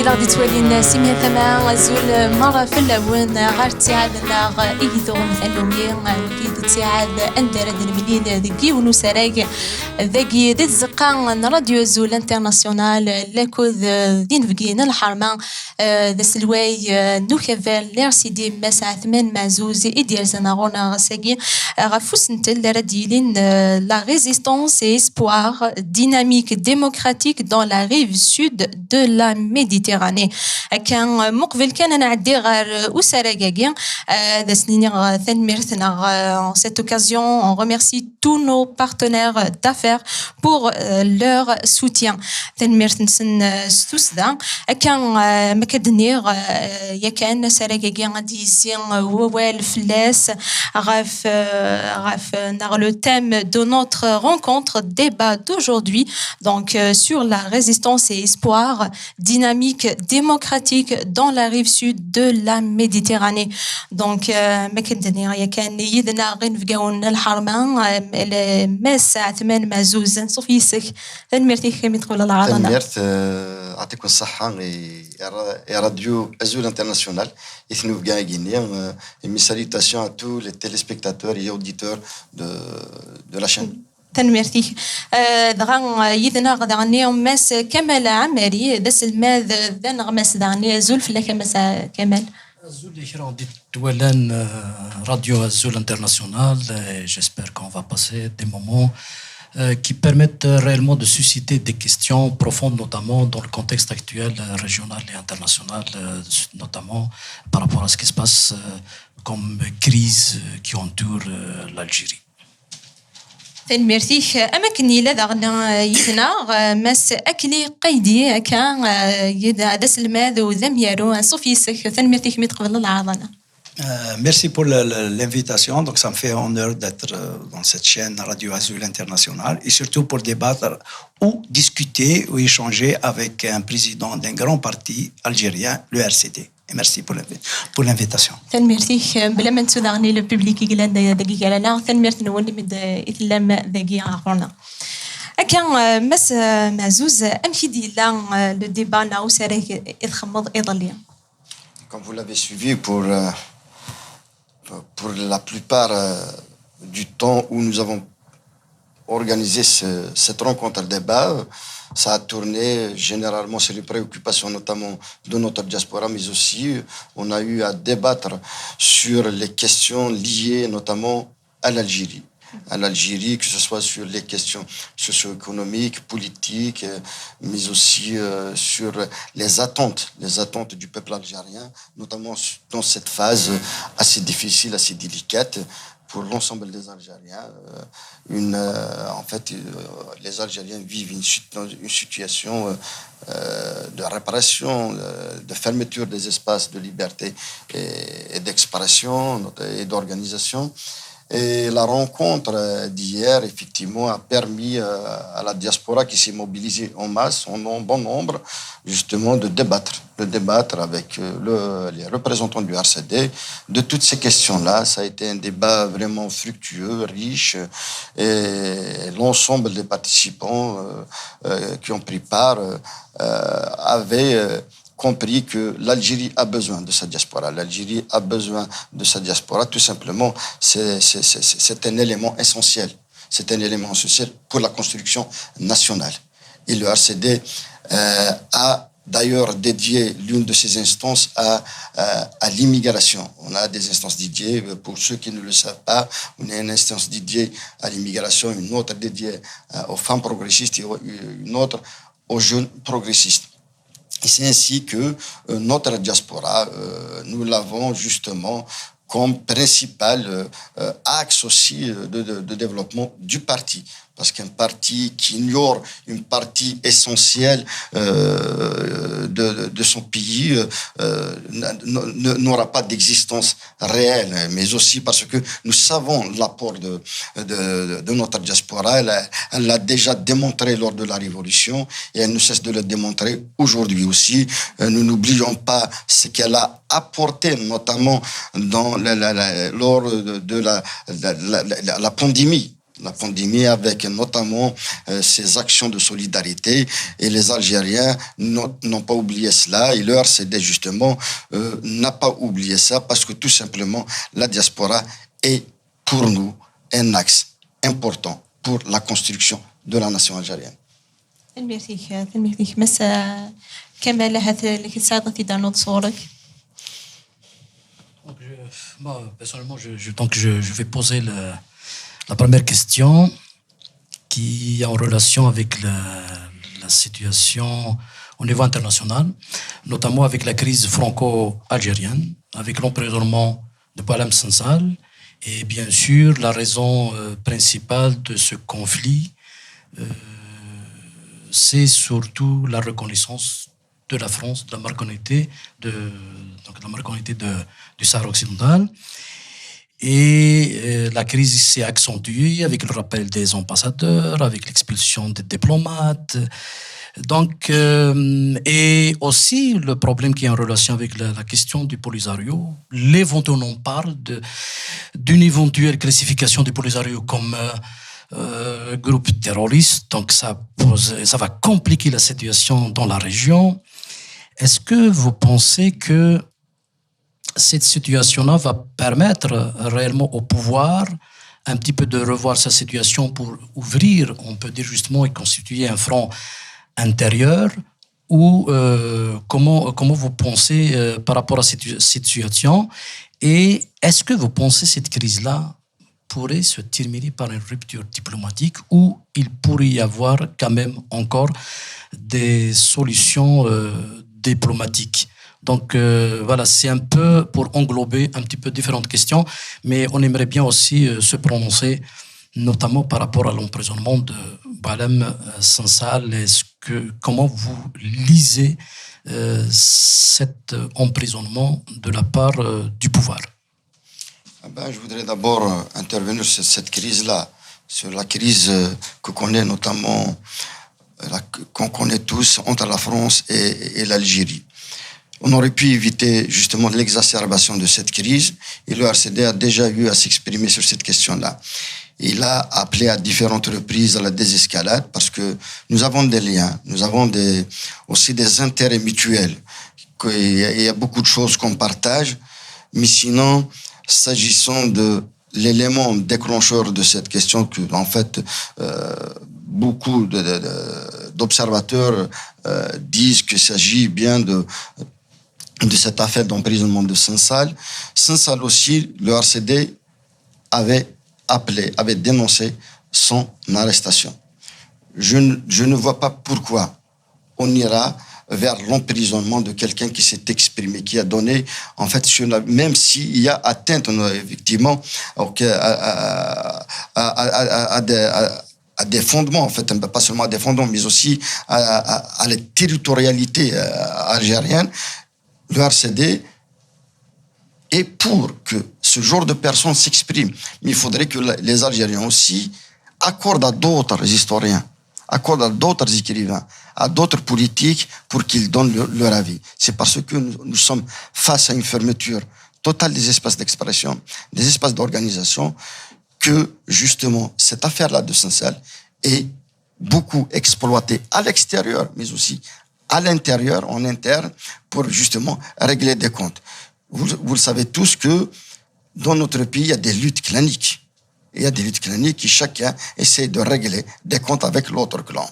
غادي تولي سمية ثما زول مرة في اللون غار تساعدنا إيدو مثلومي كيد تساعد أندر المدينة ذكي ونسراج ذكي ذي الزقان راديو زول انترناسيونال لكوذ دين فقين الحرمة ذا سلواي نوكافيل لير سيدي مسا ثمان معزوز إدير زناغونا غساقي غفوس نتل رديلين la résistance et espoir dynamique démocratique dans la rive sud de la Méditerranée. كان مقبل كان نعدي غير أسرة جاجين ذا سنين ثنمرثنا. En cette occasion, on remercie tous nos partenaires d'affaires pour leur soutien. ثنمرثن ستوسدا كان مكدنير يكان سرة جاجين غادي يزين ووال فلاس غاف نغ le thème de notre rencontre débat d'aujourd'hui donc sur la résistance et espoir dynamique démocratique dans la rive sud de la Méditerranée. Donc ما كدني كان يدنا غير نفقاون الحرمه المسا 8 معزوز صوفيسك تنمرتي كم تقول العرضنا تنمرت يعطيكم الصحة يا راديو أزول انترناسيونال يثنو بقى غينيا mes salutations à tous les téléspectateurs et auditeurs de la chaîne. تنمرتي دغا يدنا غدغني ماس كمال عمري داس الماذ ذا نغمس دغني زول في كماس كمال Azul Ihran dit Doualan Radio Azul International. J'espère qu'on va passer des moments qui permettent réellement de susciter des questions profondes, notamment dans le contexte actuel régional et international, notamment par rapport à ce qui se passe comme crise qui entoure l'Algérie. تنمرتي أماكني لا دغنا يدنا ماس أكلي قيدي كان يدا داس الماذ وذم يارو صوفيسك تنمرتي كمي تقبل العرضنا. Merci pour l'invitation. Donc, ça me fait honneur d'être dans cette chaîne Radio Azul International et surtout pour débattre ou discuter ou échanger avec un président d'un grand parti algérien, le RCD. Et merci pour l'invitation. تنمرتي بلا ما نسودغني لو بوبليك يقلا دقيقة لنا تنمرت نولي مد إثلام دقيقة عقرنا. أكان مس معزوز أمشي ديلا لو ديبا ناو سارك إذخمض إضليا. Comme vous l'avez suivi pour la plupart du temps où nous avons organisé cette rencontre débat, ça a tourné généralement sur les préoccupations notamment de notre diaspora, mais aussi on a eu à débattre sur les questions liées notamment à l'Algérie. À l'Algérie, que ce soit sur les questions socio-économiques, politiques, mais aussi sur les attentes du peuple algérien, notamment dans cette phase assez difficile, assez délicate pour l'ensemble des Algériens. En fait, les Algériens vivent une situation de répression, de fermeture des espaces de liberté et d'expression et d'organisation. Et la rencontre d'hier, effectivement, a permis à la diaspora qui s'est mobilisée en masse, en bon nombre, justement, de débattre avec les représentants du RCD de toutes ces questions-là. Ça a été un débat vraiment fructueux, riche, et l'ensemble des participants qui ont pris part avaient compris que l'Algérie a besoin de sa diaspora. L'Algérie a besoin de sa diaspora, tout simplement. C'est un élément essentiel. C'est un élément essentiel pour la construction nationale. Et le RCD a d'ailleurs dédié l'une de ses instances à l'immigration. On a des instances dédiées, pour ceux qui ne le savent pas, on a une instance dédiée à l'immigration, une autre dédiée aux femmes progressistes et une autre aux jeunes progressistes. Et c'est ainsi que notre diaspora, nous l'avons justement comme principal axe aussi de développement du parti. Parce qu'un parti qui ignore une partie essentielle de son pays n'aura pas d'existence réelle. Mais aussi parce que nous savons l'apport de notre diaspora. Elle l'a déjà démontré lors de la Révolution et elle ne cesse de le démontrer aujourd'hui aussi. Nous n'oublions pas ce qu'elle a apporté, notamment lors de la pandémie. La pandémie, avec notamment ces actions de solidarité, et les Algériens n'ont pas oublié cela, et le RCD justement n'a pas oublié ça, parce que tout simplement la diaspora est pour nous un axe important pour la construction de la nation algérienne. تلميذك مسا كما لها لك ساعدتي دانو صورك. Moi, personnellement, je vais poser la première question qui est en relation avec la situation au niveau international, notamment avec la crise franco-algérienne, avec l'emprisonnement de Boualem Sansal, et bien sûr la raison principale de ce conflit, c'est surtout la reconnaissance de la France, de la marconnalité du Sahara occidental. Et la crise s'est accentuée avec le rappel des ambassadeurs, avec l'expulsion des diplomates. Donc, et aussi le problème qui est en relation avec la question du Polisario. L'éventuel, on parle d'une éventuelle classification du Polisario comme groupe terroriste. Donc, ça va compliquer la situation dans la région. Est-ce que vous pensez que cette situation-là va permettre réellement au pouvoir un petit peu de revoir sa situation pour ouvrir, on peut dire justement, et constituer un front intérieur, ou comment vous pensez par rapport à cette situation, et est-ce que vous pensez que cette crise-là pourrait se terminer par une rupture diplomatique, ou il pourrait y avoir quand même encore des solutions diplomatiques? Donc voilà, c'est un peu pour englober un petit peu différentes questions, mais on aimerait bien aussi se prononcer, notamment par rapport à l'emprisonnement de Boualem Sansal. Comment vous lisez cet emprisonnement de la part du pouvoir? Je voudrais d'abord intervenir sur cette crise-là, sur la crise que connaît notamment, qu'on connaît tous entre la France et l'Algérie. On aurait pu éviter justement l'exacerbation de cette crise, et le RCD a déjà eu à s'exprimer sur cette question-là. Il a appelé à différentes reprises à la désescalade, parce que nous avons des liens, nous avons aussi des intérêts mutuels. Il y a beaucoup de choses qu'on partage, mais sinon, s'agissant de l'élément déclencheur de cette question, que en fait beaucoup d'observateurs disent qu'il s'agit bien de cette affaire d'emprisonnement de Sansal. Sansal aussi, le RCD avait dénoncé son arrestation. Je ne vois pas pourquoi on ira vers l'emprisonnement de quelqu'un qui s'est exprimé, qui a donné, en fait, même s'il y a atteinte, effectivement, à des fondements, en fait, pas seulement à des fondements, mais aussi à la territorialité algérienne. Le RCD est pour que ce genre de personnes s'expriment. Mais il faudrait que les Algériens aussi accordent à d'autres historiens, accordent à d'autres écrivains, à d'autres politiques pour qu'ils donnent leur avis. C'est parce que nous sommes face à une fermeture totale des espaces d'expression, des espaces d'organisation, que justement cette affaire-là de Sansal est beaucoup exploitée à l'extérieur, mais aussi à l'intérieur, en interne, pour justement régler des comptes. Vous le savez tous que dans notre pays, il y a des luttes claniques. Il y a des luttes claniques qui chacun essaie de régler des comptes avec l'autre clan.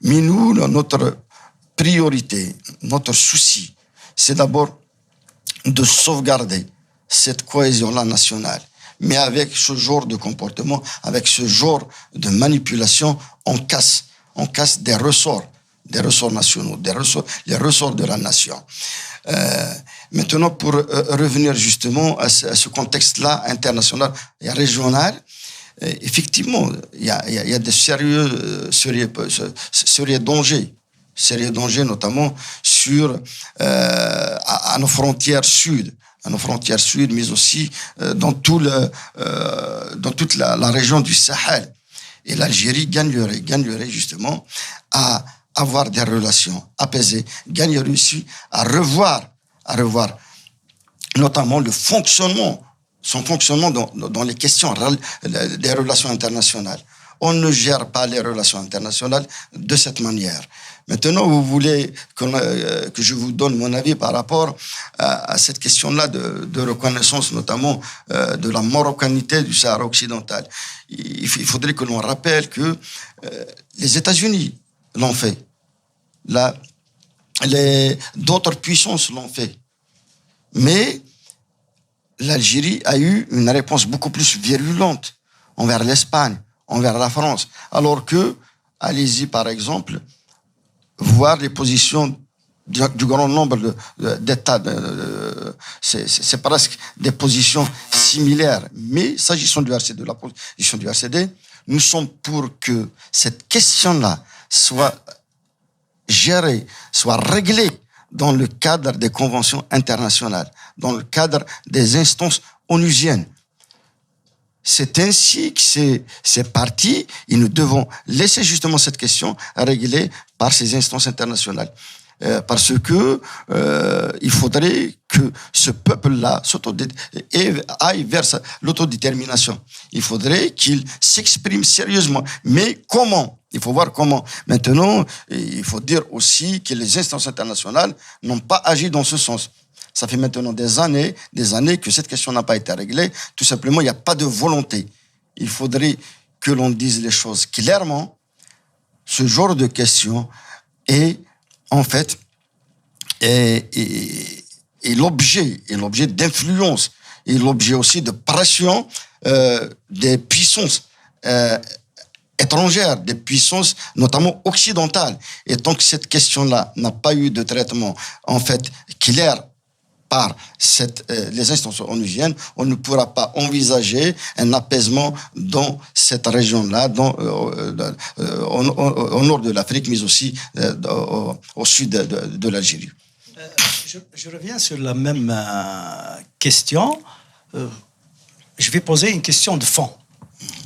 Mais nous, notre priorité, notre souci, c'est d'abord de sauvegarder cette cohésion-là nationale. Mais avec ce genre de comportement, avec ce genre de manipulation, on casse des ressorts nationaux, les ressorts de la nation. Maintenant, pour revenir justement à ce contexte-là international et régional, effectivement, il y a des sérieux dangers, notamment à nos frontières sud, mais aussi dans toute la région du Sahel. Et l'Algérie gagnerait justement à avoir des relations apaisées, gagnerait aussi à revoir notamment le fonctionnement son fonctionnement dans les questions des relations internationales. On ne gère pas les relations internationales de cette manière. Maintenant, vous voulez que je vous donne mon avis par rapport à cette question-là de reconnaissance, notamment de la marocanité du Sahara occidental. Il faudrait que l'on rappelle que les États-Unis l'ont fait. D'autres puissances l'ont fait. Mais l'Algérie a eu une réponse beaucoup plus virulente envers l'Espagne, envers la France. Alors que, allez-y par exemple, voir les positions du grand nombre d'États. C'est presque des positions similaires. Mais s'agissant du RCD, de la position du RCD, nous sommes pour que cette question-là soit gérée, soit réglée dans le cadre des conventions internationales, dans le cadre des instances onusiennes. C'est ainsi que c'est parti et nous devons laisser justement cette question réglée par ces instances internationales. Parce que il faudrait que ce peuple-là aille vers l'autodétermination. Il faudrait qu'il s'exprime sérieusement. Mais comment? Il faut voir comment. Maintenant, il faut dire aussi que les instances internationales n'ont pas agi dans ce sens. Ça fait maintenant des années que cette question n'a pas été réglée. Tout simplement, il n'y a pas de volonté. Il faudrait que l'on dise les choses clairement. Ce genre de question est, en fait, est l'objet d'influence et l'objet aussi de pression des puissances étrangères, des puissances notamment occidentales. Et tant que cette question-là n'a pas eu de traitement, en fait, clair par les instances onusiennes, on ne pourra pas envisager un apaisement dans cette région-là, au nord de l'Afrique, mais aussi au sud de l'Algérie. Je reviens sur la même question. Je vais poser une question de fond.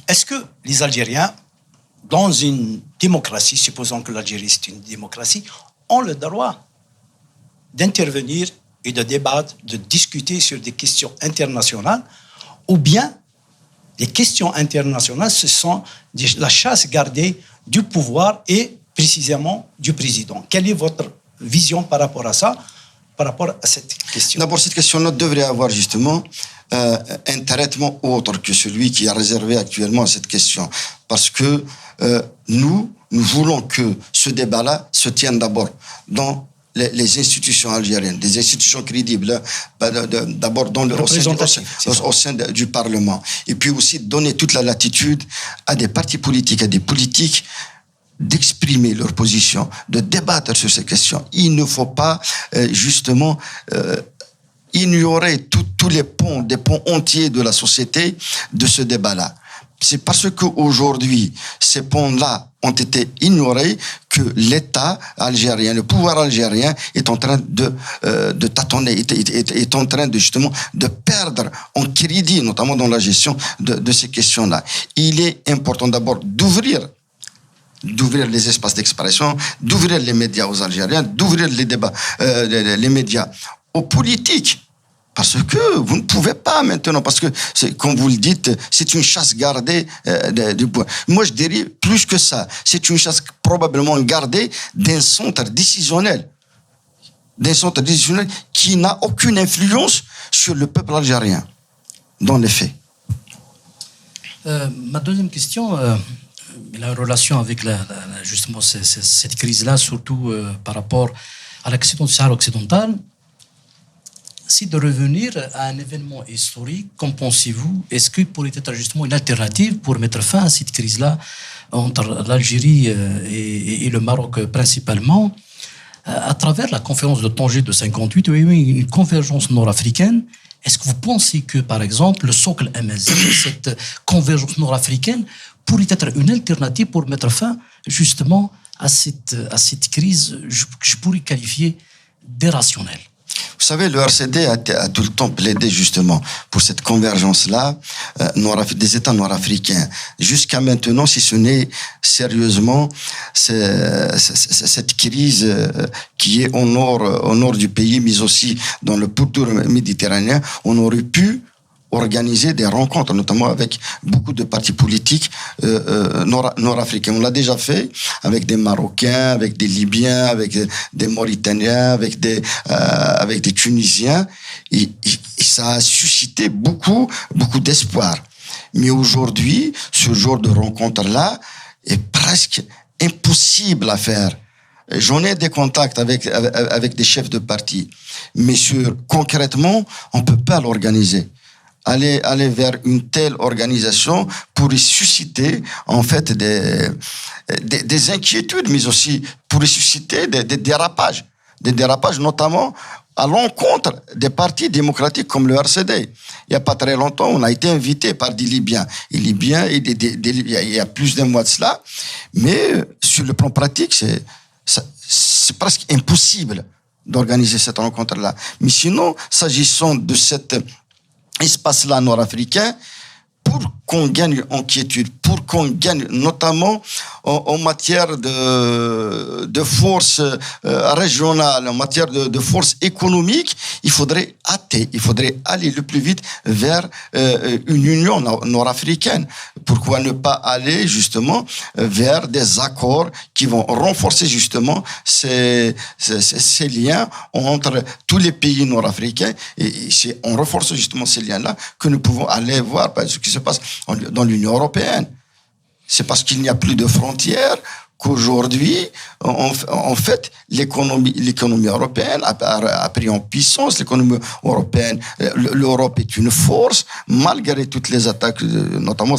Est-ce que les Algériens, dans une démocratie, supposons que l'Algérie c'est une démocratie, ont le droit d'intervenir et de débattre, de discuter sur des questions internationales, ou bien les questions internationales, ce sont la chasse gardée du pouvoir et précisément du président. Quelle est votre vision par rapport à ça, par rapport à cette question? D'abord, cette question-là devrait avoir justement un traitement autre que celui qui est réservé actuellement à cette question. Parce que nous voulons que ce débat-là se tienne d'abord dans les institutions algériennes, des institutions crédibles, d'abord au sein du Parlement. Et puis aussi donner toute la latitude à des partis politiques, à des politiques, d'exprimer leur position, de débattre sur ces questions. Il ne faut pas justement ignorer tous les ponts, des ponts entiers de la société de ce débat-là. C'est parce qu'aujourd'hui, ces ponts-là ont été ignorés que l'État algérien, le pouvoir algérien est en train de tâtonner, est en train de justement de perdre en crédit, notamment dans la gestion de ces questions-là. Il est important d'abord d'ouvrir les espaces d'expression, d'ouvrir les médias aux Algériens, d'ouvrir les débats, les médias aux politiques. Parce que vous ne pouvez pas maintenant, parce que, comme vous le dites, c'est une chasse gardée du pouvoir. Moi, je dirais plus que ça. C'est une chasse probablement gardée d'un centre décisionnel qui n'a aucune influence sur le peuple algérien, dans les faits. Ma deuxième question, la relation avec justement cette crise-là, surtout par rapport à la question du Sahara occidental. Si de revenir à un événement historique, qu'en pensez-vous? Est-ce qu'il pourrait être justement une alternative pour mettre fin à cette crise-là entre l'Algérie et le Maroc principalement, à travers la conférence de Tanger de 58, il y a eu une convergence nord-africaine. Est-ce que vous pensez que, par exemple, le socle amazigh, cette convergence nord-africaine, pourrait être une alternative pour mettre fin justement à cette crise que je pourrais qualifier d'irrationnelle? Vous savez, le RCD a tout le temps plaidé justement pour cette convergence-là des États nord-africains. Jusqu'à maintenant, si ce n'est sérieusement cette crise qui est au nord du pays, mais aussi dans le pourtour méditerranéen, on aurait pu organiser des rencontres, notamment avec beaucoup de partis politiques nord-africains. On l'a déjà fait avec des Marocains, avec des Libyens, avec des Mauritaniens, avec des Tunisiens, et ça a suscité beaucoup d'espoir. Mais aujourd'hui, ce genre de rencontre-là est presque impossible à faire. J'en ai des contacts avec des chefs de parti, mais concrètement, on peut pas l'organiser. Aller vers une telle organisation pourrait susciter en fait des inquiétudes, mais aussi pourrait susciter des dérapages, notamment à l'encontre des partis démocratiques comme le RCD. Il n'y a pas très longtemps, on a été invité par des Libyens. Il y a plus d'un mois de cela, mais sur le plan pratique, c'est presque impossible d'organiser cette rencontre-là. Mais sinon, s'agissant de cet espace-là nord-africain, pour qu'on gagne en quiétude, pour qu'on gagne notamment en matière de force régionale, en matière de force économique, il faudrait aller le plus vite vers une union nord-africaine. Pourquoi ne pas aller justement vers des accords qui vont renforcer justement ces liens entre tous les pays nord-africains, et c'est en renforçant justement ces liens-là que nous pouvons aller voir ce qui se passe dans l'Union européenne. C'est parce qu'il n'y a plus de frontières qu'aujourd'hui, en fait, l'économie européenne a pris en puissance. L'économie européenne, l'Europe est une force, malgré toutes les attaques, notamment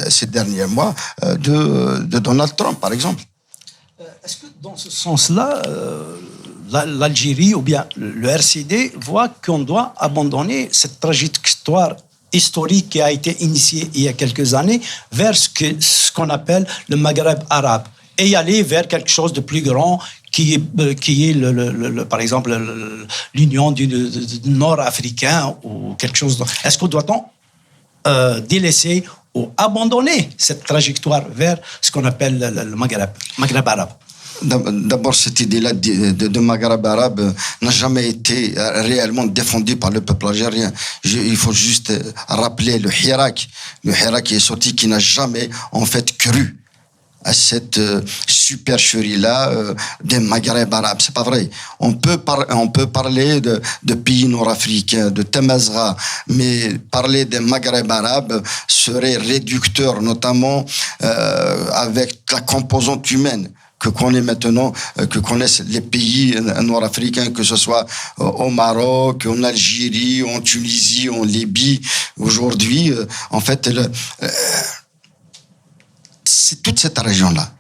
ces derniers mois, de Donald Trump, par exemple. Est-ce que dans ce sens-là, l'Algérie ou bien le RCD voit qu'on doit abandonner cette trajectoire historique qui a été initiée il y a quelques années vers ce qu'on appelle le Maghreb arabe et y aller vers quelque chose de plus grand qui est par exemple l'union du nord-africain ou quelque chose. Est-ce qu'on doit-on délaisser ou abandonner cette trajectoire vers ce qu'on appelle le Maghreb arabe? D'abord, cette idée-là de Maghreb arabe n'a jamais été réellement défendue par le peuple algérien. Il faut juste rappeler le Hirak qui est sorti, qui n'a jamais en fait cru à cette supercherie-là des Maghreb arabes. C'est pas vrai. On peut parler de pays nord-africains, de Temazra, mais parler des Maghreb arabes serait réducteur, notamment avec la composante humaine que connaissent les pays nord-africains, que ce soit au Maroc, en Algérie, en Tunisie, en Libye. Aujourd'hui, en fait, toute cette région-là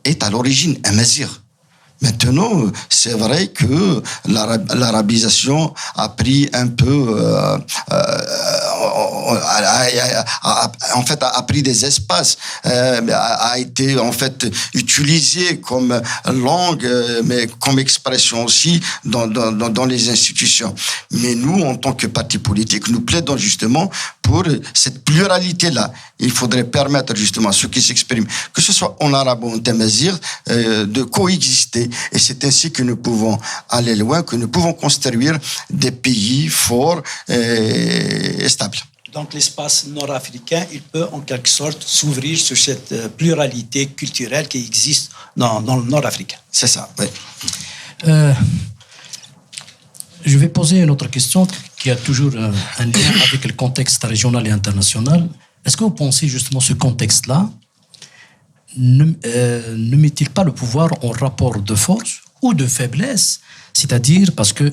est à l'origine amazigh. Maintenant, c'est vrai que l'arabisation a pris un peu, en fait, a pris des espaces, a été en fait utilisé comme langue, mais comme expression aussi dans les institutions. Mais nous, en tant que parti politique, nous plaidons justement pour cette pluralité-là. Il faudrait permettre justement à ceux qui s'expriment, que ce soit en arabe ou en tamazigh, de coexister. Et c'est ainsi que nous pouvons aller loin, que nous pouvons construire des pays forts et stables. Donc l'espace nord-africain, il peut en quelque sorte s'ouvrir sur cette pluralité culturelle qui existe dans le nord-africain. C'est ça, oui. Je vais poser une autre question qui a toujours un lien avec le contexte régional et international. Est-ce que vous pensez justement ce contexte-là ne met-il pas le pouvoir en rapport de force ou de faiblesse? C'est-à-dire parce que,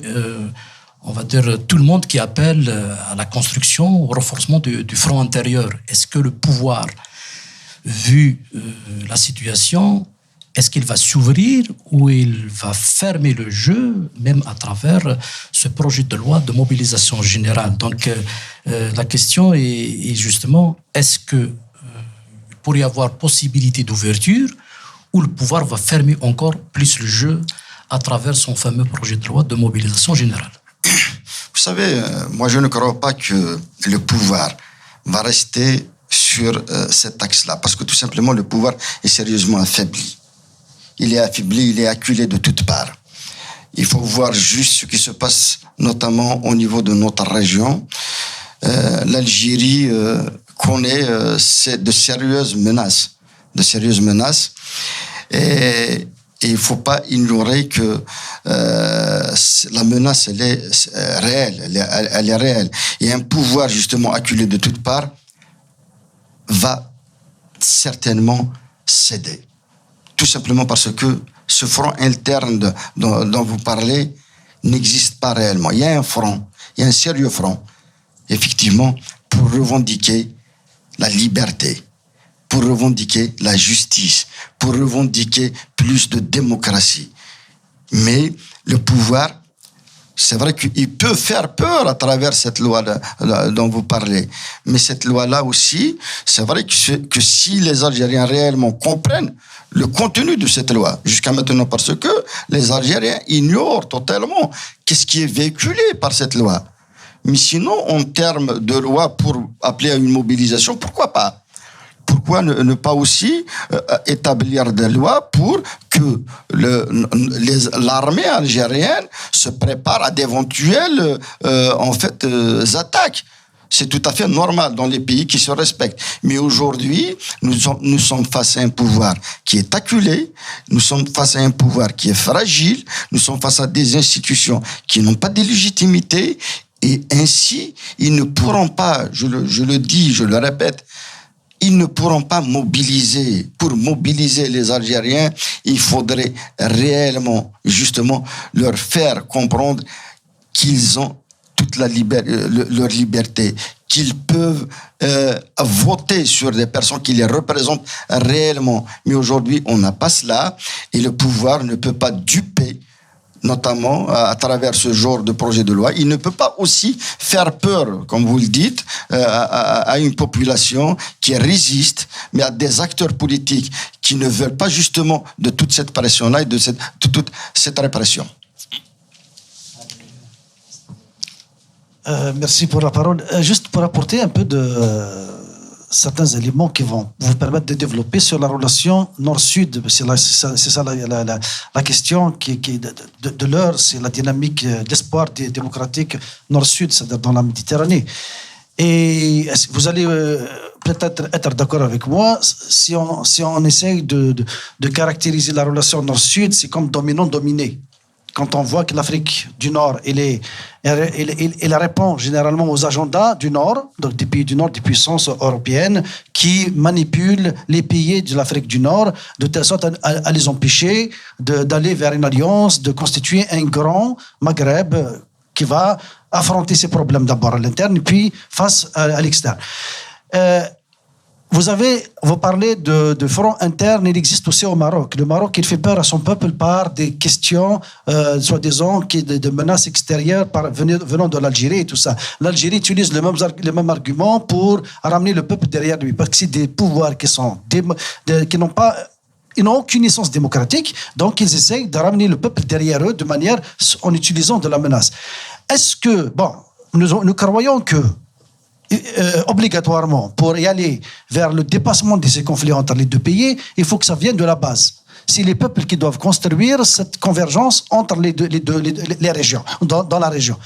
on va dire, tout le monde qui appelle à la construction, au renforcement du front intérieur, est-ce que le pouvoir, vu la situation, est-ce qu'il va s'ouvrir ou il va fermer le jeu, même à travers ce projet de loi de mobilisation générale? Donc, la question est justement, est-ce que pour y avoir possibilité d'ouverture, où le pouvoir va fermer encore plus le jeu à travers son fameux projet de loi de mobilisation générale? Vous savez, moi je ne crois pas que le pouvoir va rester sur cet axe-là, parce que tout simplement le pouvoir est sérieusement affaibli. Il est affaibli, il est acculé de toutes parts. Il faut voir juste ce qui se passe, notamment au niveau de notre région. l'Algérie connaît de sérieuses menaces. Et il ne faut pas ignorer que la menace, elle est réelle. Elle est réelle. Et un pouvoir, justement, acculé de toutes parts, va certainement céder. Tout simplement parce que ce front interne dont vous parlez n'existe pas réellement. Il y a un front, il y a un sérieux front, effectivement, pour revendiquer la liberté, pour revendiquer la justice, pour revendiquer plus de démocratie. Mais le pouvoir, c'est vrai qu'il peut faire peur à travers cette loi dont vous parlez. Mais cette loi-là aussi, c'est vrai que si les Algériens réellement comprennent le contenu de cette loi, jusqu'à maintenant, parce que les Algériens ignorent totalement qu'est-ce qui est véhiculé par cette loi. Mais sinon, en termes de loi pour appeler à une mobilisation, pourquoi pas ? Pourquoi ne pas aussi établir des lois pour que l'armée algérienne se prépare à d'éventuelles attaques? C'est tout à fait normal dans les pays qui se respectent. Mais aujourd'hui, nous sommes face à un pouvoir qui est acculé, nous sommes face à un pouvoir qui est fragile, nous sommes face à des institutions qui n'ont pas de légitimité, et ainsi, ils ne pourront pas, je le dis, je le répète, ils ne pourront pas mobiliser. Pour mobiliser les Algériens, il faudrait réellement, justement, leur faire comprendre qu'ils ont toute leur liberté, qu'ils peuvent voter sur des personnes qui les représentent réellement. Mais aujourd'hui, on n'a pas cela, et le pouvoir ne peut pas duper, notamment à travers ce genre de projet de loi. Il ne peut pas aussi faire peur, comme vous le dites, à une population qui résiste, mais à des acteurs politiques qui ne veulent pas justement de toute cette pression-là et de toute cette répression. Merci pour la parole. Juste pour apporter un peu de certains éléments qui vont vous permettre de développer sur la relation nord-sud. C'est ça la question qui de l'heure, c'est la dynamique d'espoir démocratique nord-sud, c'est-à-dire dans la Méditerranée. Et vous allez peut-être être d'accord avec moi, si on essaye de caractériser la relation nord-sud, c'est comme dominant-dominé. Quand on voit que l'Afrique du Nord, elle répond généralement aux agendas du Nord, donc des pays du Nord, des puissances européennes, qui manipulent les pays de l'Afrique du Nord de telle sorte à les empêcher d'aller vers une alliance, de constituer un grand Maghreb qui va affronter ses problèmes d'abord à l'interne, puis face à l'externe. Vous parlez de front interne, il existe aussi au Maroc. Le Maroc, il fait peur à son peuple par des questions, soi-disant, de menaces extérieures venant de l'Algérie et tout ça. L'Algérie utilise le même argument pour ramener le peuple derrière lui, parce que c'est des pouvoirs qui n'ont aucune essence démocratique, donc ils essayent de ramener le peuple derrière eux en utilisant de la menace. Est-ce que, nous croyons que obligatoirement, pour y aller vers le dépassement de ces conflits entre les deux pays, il faut que ça vienne de la base. C'est les peuples qui doivent construire cette convergence entre les régions, dans la région.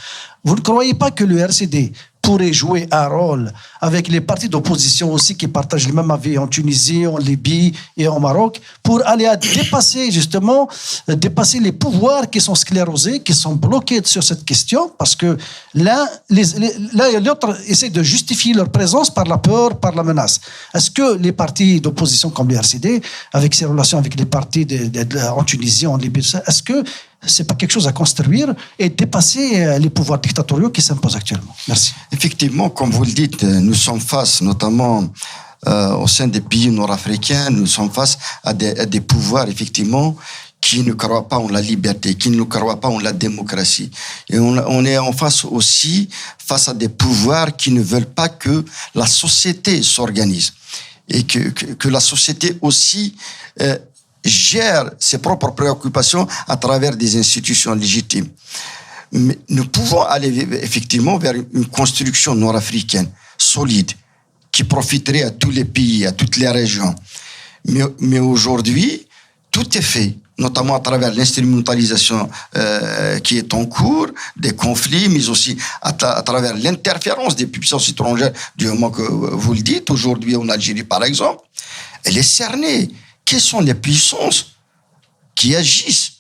Vous ne croyez pas que le RCD pourrait jouer un rôle avec les partis d'opposition aussi qui partagent le même avis en Tunisie, en Libye et au Maroc pour aller à dépasser les pouvoirs qui sont sclérosés, qui sont bloqués sur cette question, parce que l'un et l'autre essaient de justifier leur présence par la peur, par la menace. Est-ce que les partis d'opposition comme le RCD, avec ses relations avec les partis en Tunisie, en Libye, est-ce que c'est pas quelque chose à construire et dépasser les pouvoirs dictatoriaux qui s'imposent actuellement? Merci. Effectivement, comme vous le dites, nous sommes face, notamment au sein des pays nord-africains, nous sommes face à des pouvoirs, effectivement, qui ne croient pas en la liberté, qui ne croient pas en la démocratie. Et on est en face aussi, face à des pouvoirs qui ne veulent pas que la société s'organise et que la société aussi gère ses propres préoccupations à travers des institutions légitimes. Mais nous pouvons aller effectivement vers une construction nord-africaine solide qui profiterait à tous les pays, à toutes les régions. Mais aujourd'hui, tout est fait, notamment à travers l'instrumentalisation qui est en cours, des conflits, mais aussi à travers l'interférence des puissances étrangères, du moment que vous le dites. Aujourd'hui, en Algérie, par exemple, elle est cernée. Quelles sont les puissances qui agissent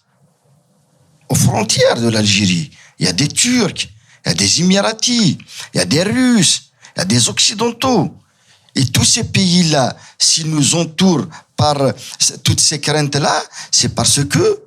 aux frontières de l'Algérie? Il y a des Turcs, il y a des Émiratis, il y a des Russes, il y a des Occidentaux. Et tous ces pays-là, s'ils nous entourent par toutes ces craintes-là, c'est parce que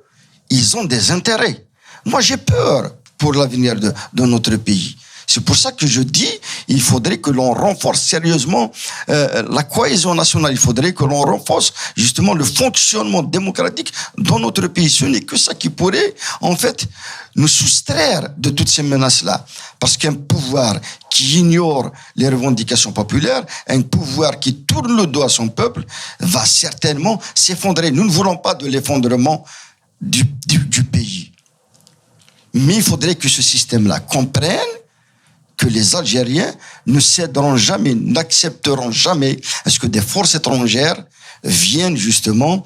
ils ont des intérêts. Moi, j'ai peur pour l'avenir de notre pays. C'est pour ça que je dis, il faudrait que l'on renforce sérieusement la cohésion nationale. Il faudrait que l'on renforce justement le fonctionnement démocratique dans notre pays. Ce n'est que ça qui pourrait, en fait, nous soustraire de toutes ces menaces-là. Parce qu'un pouvoir qui ignore les revendications populaires, un pouvoir qui tourne le dos à son peuple, va certainement s'effondrer. Nous ne voulons pas de l'effondrement du pays. Mais il faudrait que ce système-là comprenne que les Algériens ne céderont jamais, n'accepteront jamais à ce que des forces étrangères viennent justement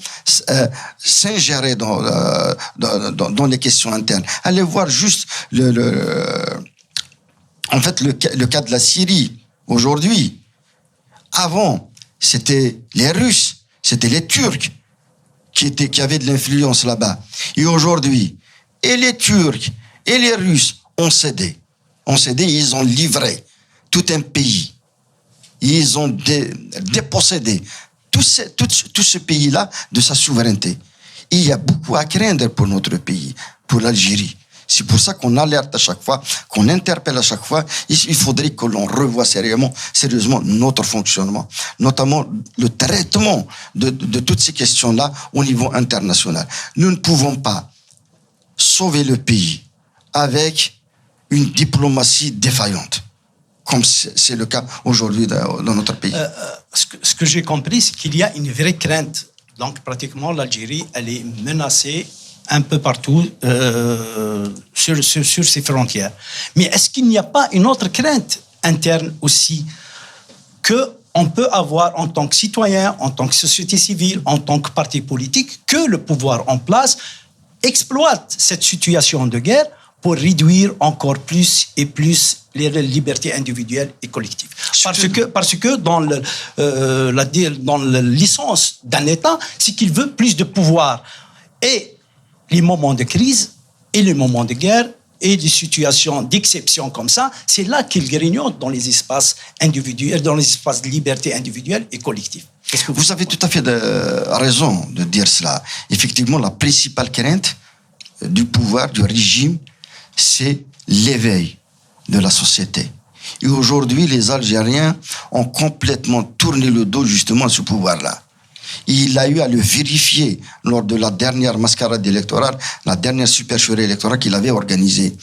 s'ingérer dans les questions internes. Allez voir juste en fait le cas de la Syrie aujourd'hui. Avant, c'était les Russes, c'était les Turcs qui avaient de l'influence là-bas. Et aujourd'hui, et les Turcs et les Russes ont cédé. Ils ont livré tout un pays. Ils ont dépossédé tout ce pays-là de sa souveraineté. Et il y a beaucoup à craindre pour notre pays, pour l'Algérie. C'est pour ça qu'on alerte à chaque fois, qu'on interpelle à chaque fois. Il faudrait que l'on revoie sérieusement notre fonctionnement, notamment le traitement de toutes ces questions-là au niveau international. Nous ne pouvons pas sauver le pays avec une diplomatie défaillante, comme c'est le cas aujourd'hui dans notre pays. Ce que j'ai compris, c'est qu'il y a une vraie crainte. Donc, pratiquement, l'Algérie, elle est menacée un peu partout sur ses frontières. Mais est-ce qu'il n'y a pas une autre crainte interne aussi qu'on peut avoir en tant que citoyen, en tant que société civile, en tant que parti politique, que le pouvoir en place exploite cette situation de guerre pour réduire encore plus et plus les libertés individuelles et collectives. Parce que dans l'essence d'un État, c'est qu'il veut plus de pouvoir. Et les moments de crise et les moments de guerre et des situations d'exception comme ça, c'est là qu'il grignote dans les espaces individuels, dans les espaces de liberté individuelle et collective. Vous avez tout à fait raison de dire cela. Effectivement, la principale crainte du pouvoir, du régime, c'est l'éveil de la société. Et aujourd'hui, les Algériens ont complètement tourné le dos justement à ce pouvoir-là. Il a eu à le vérifier lors de la dernière mascarade électorale, la dernière supercherie électorale qu'il avait organisée.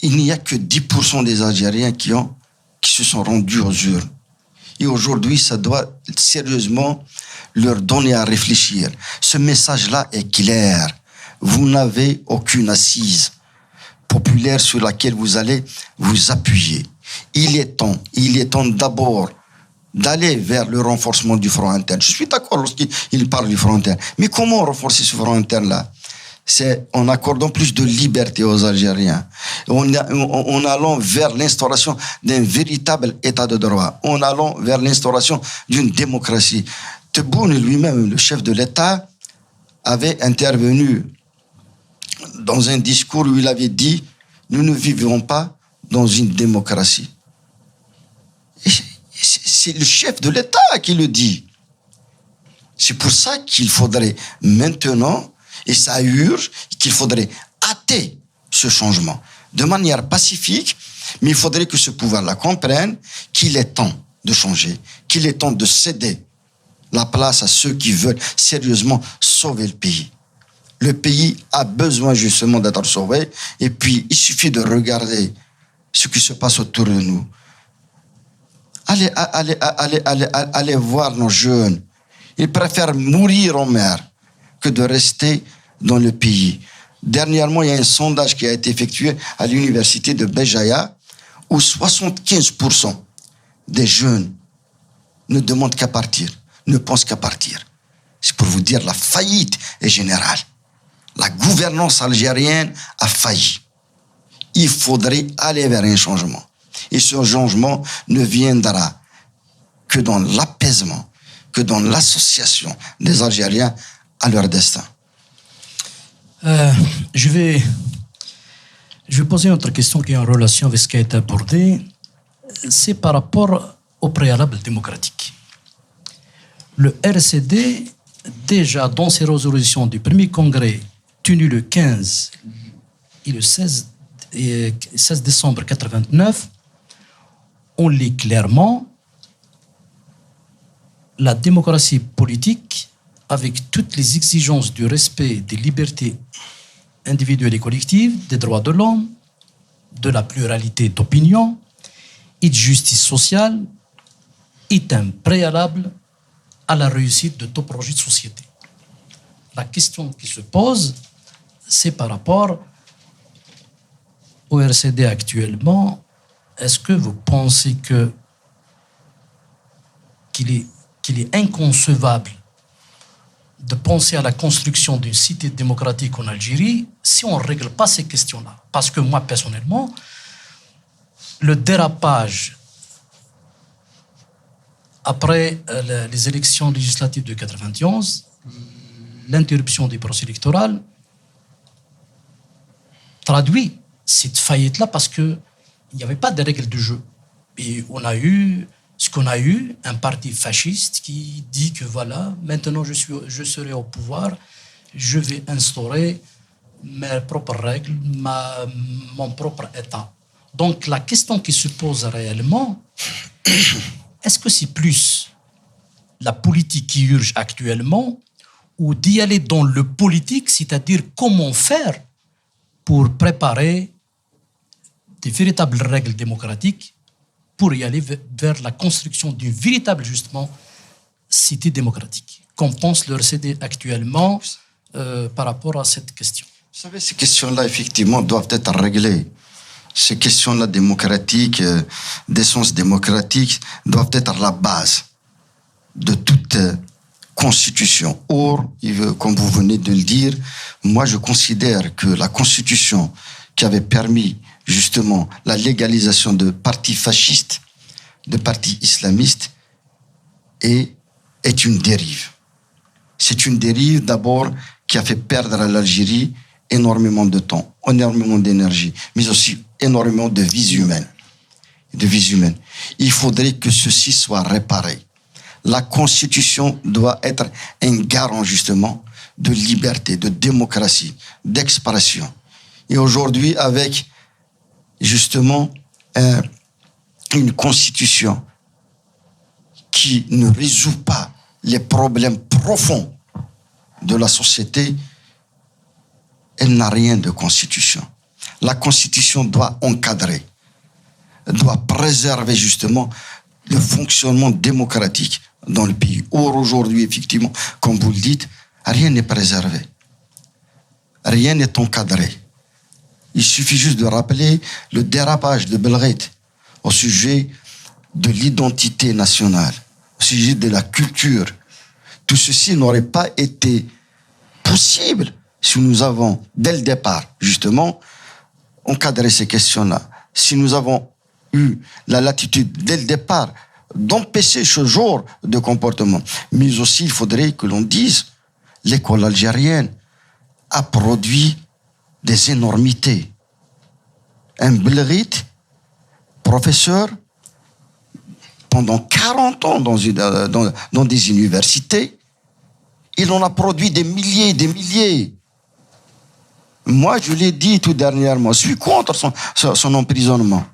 Il n'y a que 10% des Algériens qui se sont rendus aux urnes. Et aujourd'hui, ça doit sérieusement leur donner à réfléchir. Ce message-là est clair. Vous n'avez aucune assise populaire sur laquelle vous allez vous appuyer. Il est temps d'abord d'aller vers le renforcement du front interne. Je suis d'accord lorsqu'il parle du front interne. Mais comment renforcer ce front interne-là? C'est en accordant plus de liberté aux Algériens, en allant vers l'instauration d'un véritable état de droit, en allant vers l'instauration d'une démocratie. Tebboune lui-même, le chef de l'État, avait intervenu dans un discours où il avait dit « Nous ne vivrons pas dans une démocratie ». C'est le chef de l'État qui le dit. C'est pour ça qu'il faudrait maintenant, et ça urge, qu'il faudrait hâter ce changement de manière pacifique, mais il faudrait que ce pouvoir-là comprenne qu'il est temps de changer, qu'il est temps de céder la place à ceux qui veulent sérieusement sauver le pays. Le pays a besoin justement d'être sauvé, et puis il suffit de regarder ce qui se passe autour de nous. Allez voir nos jeunes. Ils préfèrent mourir en mer que de rester dans le pays. Dernièrement, il y a un sondage qui a été effectué à l'université de Béjaïa où 75% des jeunes ne demandent qu'à partir, ne pensent qu'à partir. C'est pour vous dire, la faillite est générale. La gouvernance algérienne a failli. Il faudrait aller vers un changement. Et ce changement ne viendra que dans l'apaisement, que dans l'association des Algériens à leur destin. Je vais poser une autre question qui est en relation avec ce qui a été abordé. C'est par rapport au préalable démocratique. Le RCD, déjà dans ses résolutions du premier congrès tenu le 15 et le 16 décembre 1989, on lit clairement la démocratie politique avec toutes les exigences du respect des libertés individuelles et collectives, des droits de l'homme, de la pluralité d'opinion et de justice sociale est un préalable à la réussite de tout projet de société. La question qui se pose, c'est par rapport au RCD actuellement. Est-ce que vous pensez qu'il est inconcevable de penser à la construction d'une cité démocratique en Algérie si on ne règle pas ces questions-là? Parce que moi, personnellement, le dérapage après les élections législatives de 1991, l'interruption des procès électoraux traduit cette faillite-là parce qu'il n'y avait pas de règles de jeu. Et on a eu ce qu'on a eu, un parti fasciste qui dit que voilà, maintenant je serai au pouvoir, je vais instaurer mes propres règles, mon propre État. Donc la question qui se pose réellement, est-ce que c'est plus la politique qui urge actuellement ou d'y aller dans le politique, c'est-à-dire comment faire pour préparer des véritables règles démocratiques pour y aller vers la construction d'une véritable, justement, cité démocratique. Qu'en pense le RCD actuellement par rapport à cette question? Vous savez, ces questions-là, effectivement, doivent être réglées. Ces questions-là démocratiques, d'essence démocratique, doivent être la base de toute constitution. Or, comme vous venez de le dire, moi je considère que la constitution qui avait permis justement la légalisation de partis fascistes, de partis islamistes, est une dérive. C'est une dérive d'abord qui a fait perdre à l'Algérie énormément de temps, énormément d'énergie, mais aussi énormément de vies humaines. Il faudrait que ceci soit réparé. La Constitution doit être un garant justement de liberté, de démocratie, d'expression. Et aujourd'hui, avec justement une Constitution qui ne résout pas les problèmes profonds de la société, elle n'a rien de Constitution. La Constitution doit encadrer, doit préserver justement le fonctionnement démocratique dans le pays. Or, aujourd'hui, effectivement, comme vous le dites, rien n'est préservé. Rien n'est encadré. Il suffit juste de rappeler le dérapage de Belgrade au sujet de l'identité nationale, au sujet de la culture. Tout ceci n'aurait pas été possible si nous avons, dès le départ, justement, encadré ces questions-là. Si nous avons eu la latitude, dès le départ, d'empêcher ce genre de comportement. Mais aussi, il faudrait que l'on dise, l'école algérienne a produit des énormités. Un Belghite, professeur, pendant 40 ans dans des universités, il en a produit des milliers et des milliers. Moi, je l'ai dit tout dernièrement, je suis contre son emprisonnement.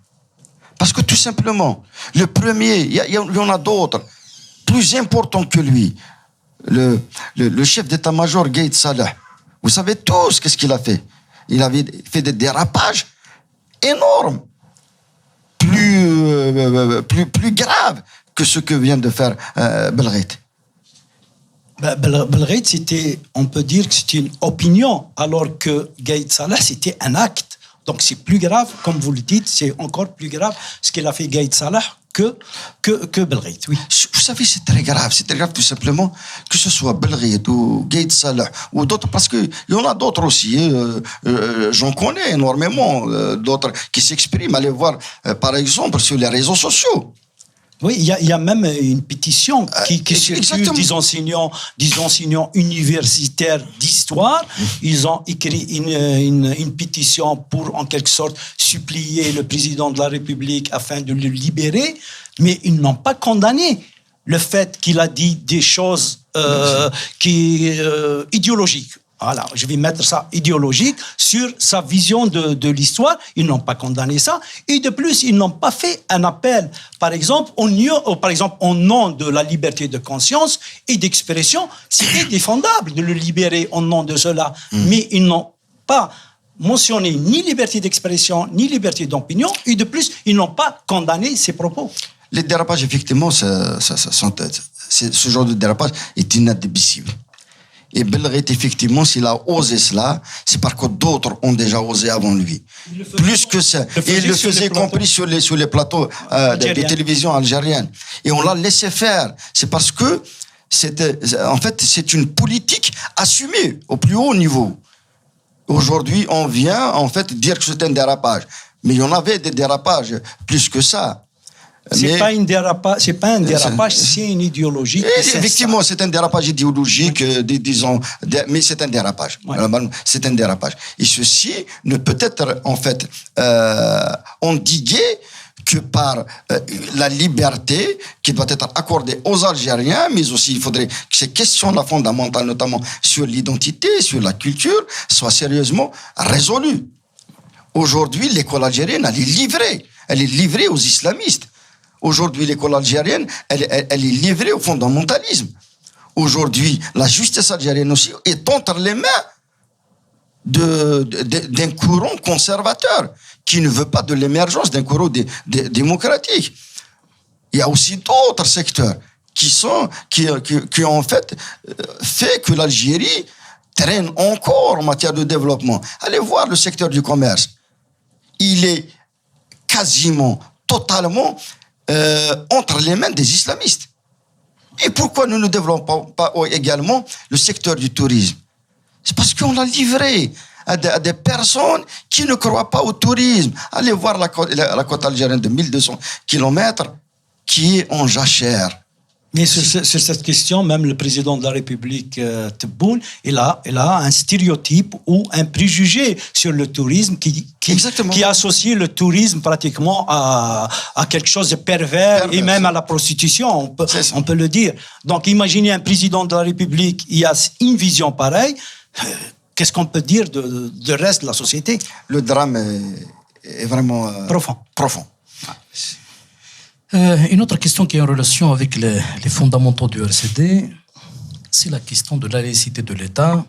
Parce que tout simplement, le premier, il y en a d'autres, plus importants que lui, le chef d'état-major Gaïd Salah. Vous savez tous qu'est-ce qu'il a fait. Il avait fait des dérapages énormes, plus graves que ce que vient de faire Belgrade. Belgrade, on peut dire que c'était une opinion, alors que Gaïd Salah, c'était un acte. Donc c'est plus grave, comme vous le dites, c'est encore plus grave ce qu'il a fait Gaïd Salah que Belghit, oui. Vous savez, c'est très grave tout simplement, que ce soit Belghit ou Gaïd Salah ou d'autres, parce qu'il y en a d'autres aussi, j'en connais énormément, d'autres qui s'expriment. Allez voir, par exemple, sur les réseaux sociaux. Oui, il y a même une pétition qui circule des enseignants universitaires d'histoire. Ils ont écrit une pétition pour, en quelque sorte, supplier le président de la République afin de le libérer, mais ils n'ont pas condamné le fait qu'il a dit des choses idéologiques. Voilà, je vais mettre ça idéologique sur sa vision de l'histoire. Ils n'ont pas condamné ça. Et de plus, ils n'ont pas fait un appel, par exemple, au nom de la liberté de conscience et d'expression. C'était défendable de le libérer au nom de cela. Mais ils n'ont pas mentionné ni liberté d'expression, ni liberté d'opinion. Et de plus, ils n'ont pas condamné ces propos. Les dérapages, effectivement, ce genre de dérapage est inadmissible. Et Belghit, effectivement, s'il a osé cela, c'est parce que d'autres ont déjà osé avant lui. Plus que ça. Et il le faisait, y compris sur les plateaux de télévision algérienne. Et on l'a laissé faire. C'est parce que c'est une politique assumée au plus haut niveau. Aujourd'hui, on vient, en fait, dire que c'est un dérapage. Mais il y en avait des dérapages plus que ça. C'est pas un dérapage, c'est une idéologie. Effectivement, c'est un dérapage idéologique, disons, mais c'est un dérapage. Ouais. C'est un dérapage. Et ceci ne peut être, en fait, endigué que par la liberté qui doit être accordée aux Algériens, mais aussi il faudrait que ces questions-là fondamentales, notamment sur l'identité, sur la culture, soient sérieusement résolues. Aujourd'hui, l'école algérienne, elle est livrée aux islamistes. Aujourd'hui, l'école algérienne, elle est livrée au fondamentalisme. Aujourd'hui, la justice algérienne aussi est entre les mains d'un courant conservateur qui ne veut pas de l'émergence d'un courant démocratique. Il y a aussi d'autres secteurs qui ont en fait que l'Algérie traîne encore en matière de développement. Allez voir le secteur du commerce. Il est quasiment, totalement entre les mains des islamistes. Et pourquoi nous ne développons pas également le secteur du tourisme? C'est parce qu'on l'a livré à des personnes qui ne croient pas au tourisme. Allez voir la côte algérienne de 1200 km qui est en jachère. Mais sur cette question, même le président de la République, Tebboune, il a un stéréotype ou un préjugé sur le tourisme qui associe le tourisme pratiquement à quelque chose de pervers et même à la prostitution, on peut le dire. Donc imaginez un président de la République, il a une vision pareille, qu'est-ce qu'on peut dire du reste de la société? Le drame est vraiment profond. Une autre question qui est en relation avec les fondamentaux du RCD, c'est la question de la laïcité de l'État.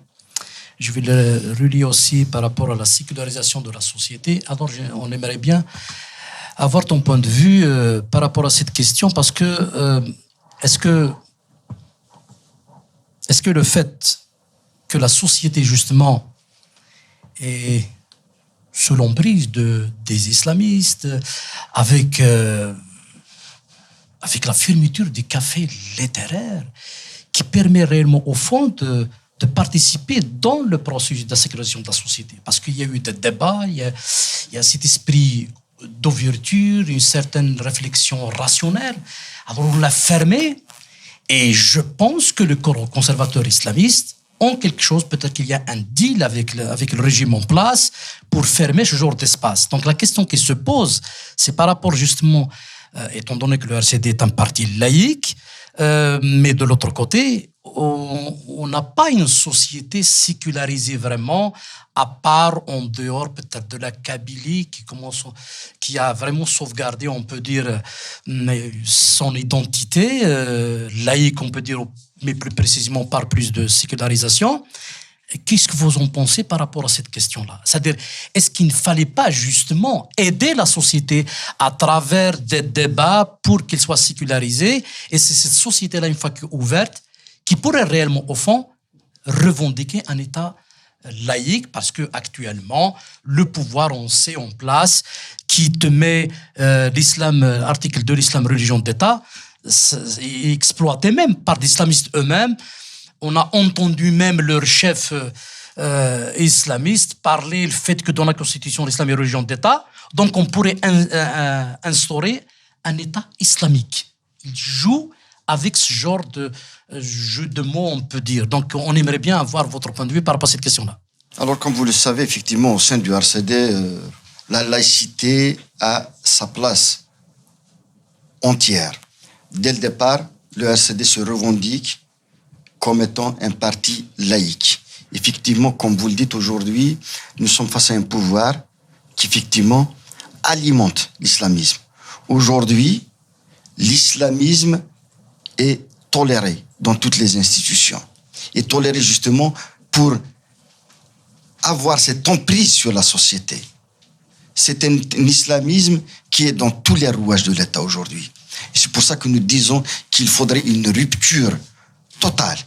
Je vais le relier aussi par rapport à la sécularisation de la société. Alors, on aimerait bien avoir ton point de vue par rapport à cette question, parce que est-ce que le fait que la société, justement, est sous l'emprise des islamistes, avec la fermeture des cafés littéraires, qui permet réellement, au fond, de participer dans le processus de la sécularisation de la société. Parce qu'il y a eu des débats, il y a cet esprit d'ouverture, une certaine réflexion rationnelle. Alors on l'a fermé, et je pense que le corps conservateur islamiste ont quelque chose, peut-être qu'il y a un deal avec le régime en place pour fermer ce genre d'espace. Donc la question qui se pose, c'est par rapport justement, étant donné que le RCD est un parti laïque, mais de l'autre côté, on n'a pas une société sécularisée vraiment, à part en dehors peut-être de la Kabylie qui a vraiment sauvegardé, on peut dire, son identité laïque, on peut dire, mais plus précisément par plus de sécularisation. Qu'est-ce que vous en pensez par rapport à cette question-là? C'est-à-dire, est-ce qu'il ne fallait pas justement aider la société à travers des débats pour qu'elle soit sécularisée? Et c'est cette société-là, une fois ouverte, qui pourrait réellement, au fond, revendiquer un État laïque, parce que actuellement, le pouvoir, on sait en place, qui te met l'islam, article de l'islam, religion d'État, exploité même par des islamistes eux-mêmes. On a entendu même leur chef islamiste parler le fait que dans la Constitution, l'islam est religion d'État. Donc, on pourrait instaurer un État islamique. Il joue avec ce genre de jeu de mots, on peut dire. Donc, on aimerait bien avoir votre point de vue par rapport à cette question-là. Alors, comme vous le savez, effectivement, au sein du RCD, la laïcité a sa place entière. Dès le départ, le RCD se revendique comme étant un parti laïque. Effectivement, comme vous le dites aujourd'hui, nous sommes face à un pouvoir qui, effectivement, alimente l'islamisme. Aujourd'hui, l'islamisme est toléré dans toutes les institutions. Et toléré justement pour avoir cette emprise sur la société. C'est un islamisme qui est dans tous les rouages de l'État aujourd'hui. Et c'est pour ça que nous disons qu'il faudrait une rupture totale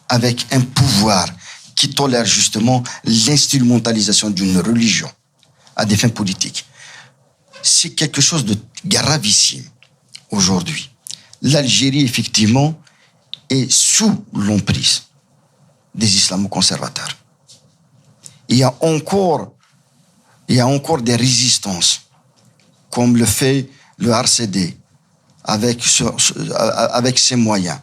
avec un pouvoir qui tolère justement l'instrumentalisation d'une religion à des fins politiques. C'est quelque chose de gravissime aujourd'hui. L'Algérie, effectivement, est sous l'emprise des islamo-conservateurs. Il y a encore des résistances, comme le fait le RCD, avec ses moyens.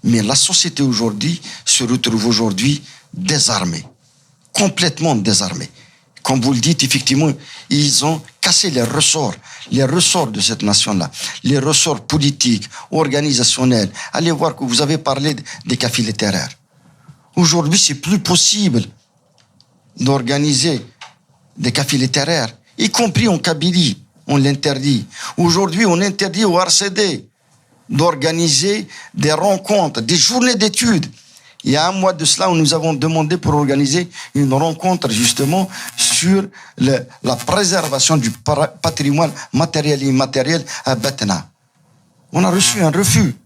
Mais la société aujourd'hui se retrouve aujourd'hui désarmée, complètement désarmée. Comme vous le dites, effectivement, ils ont cassé les ressorts de cette nation-là, les ressorts politiques, organisationnels. Allez voir que vous avez parlé des cafés littéraires. Aujourd'hui, c'est plus possible d'organiser des cafés littéraires, y compris en Kabylie. On l'interdit. Aujourd'hui, on interdit au RCD d'organiser des rencontres, des journées d'études. Il y a un mois de cela, nous avons demandé pour organiser une rencontre justement sur la préservation du patrimoine matériel et immatériel à Batna. On a reçu un refus.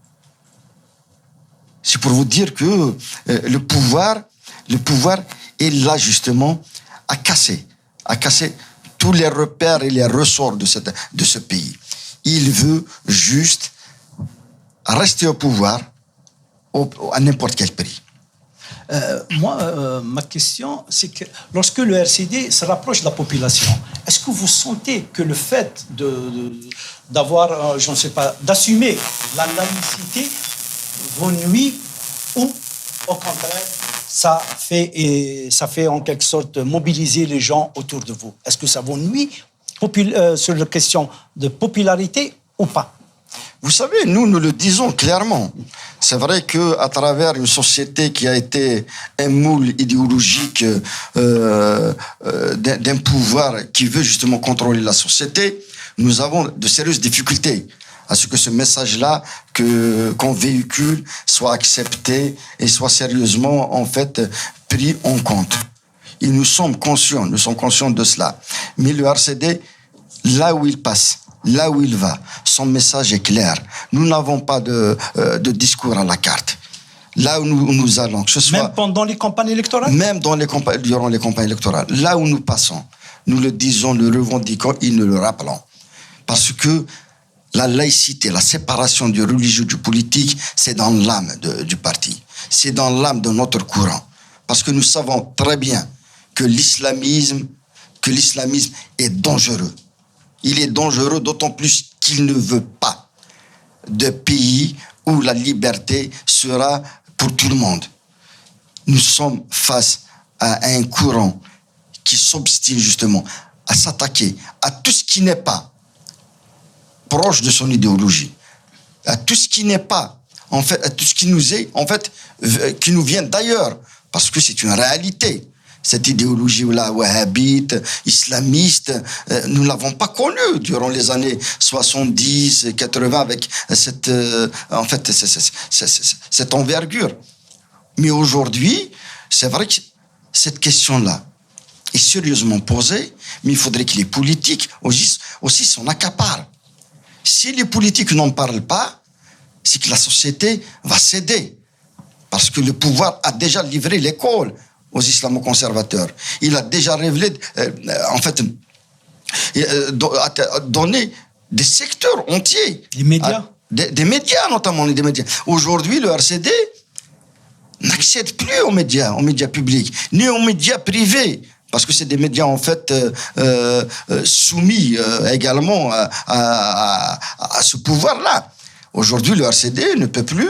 C'est pour vous dire que le pouvoir est là justement à casser tous les repères et les ressorts de ce pays. Il veut juste rester au pouvoir à n'importe quel prix. Ma question, c'est que lorsque le RCD se rapproche de la population, est-ce que vous sentez que le fait d'avoir, je ne sais pas, d'assumer la laïcité vous nuit ou, au contraire, ça fait en quelque sorte mobiliser les gens autour de vous? Est-ce que ça vous nuit sur la question de popularité ou pas? Vous savez, nous le disons clairement. C'est vrai qu'à travers une société qui a été un moule idéologique d'un pouvoir qui veut justement contrôler la société, nous avons de sérieuses difficultés à ce que ce message-là qu'on véhicule soit accepté et soit sérieusement en fait pris en compte. Et nous sommes conscients de cela. Mais le RCD, là où il passe, là où il va, son message est clair. Nous n'avons pas de discours à la carte. Là où nous allons, que ce soit... Même pendant les campagnes électorales? Même durant les campagnes électorales. Là où nous passons, nous le disons, le revendiquons et nous le rappelons. Parce que la laïcité, la séparation du religieux du politique, c'est dans l'âme du parti. C'est dans l'âme de notre courant. Parce que nous savons très bien que l'islamisme est dangereux. Il est dangereux d'autant plus qu'il ne veut pas de pays où la liberté sera pour tout le monde. Nous sommes face à un courant qui s'obstine justement à s'attaquer à tout ce qui n'est pas proche de son idéologie, à tout ce qui n'est pas, en fait, à tout ce qui nous est, en fait, qui nous vient d'ailleurs, parce que c'est une réalité. Cette idéologie-là, wahhabite, islamiste, nous ne l'avons pas connue durant les années 70, 80 avec cette envergure. Mais aujourd'hui, c'est vrai que cette question-là est sérieusement posée, mais il faudrait que les politiques aussi s'en accaparent. Si les politiques n'en parlent pas, c'est que la société va céder. Parce que le pouvoir a déjà livré l'école aux islamo-conservateurs. Il a déjà révélé, donné des secteurs entiers. Les médias. Des médias, notamment des médias. Aujourd'hui, le RCD n'accède plus aux médias publics, ni aux médias privés, parce que c'est des médias en fait soumis également à ce pouvoir-là. Aujourd'hui, le RCD ne peut plus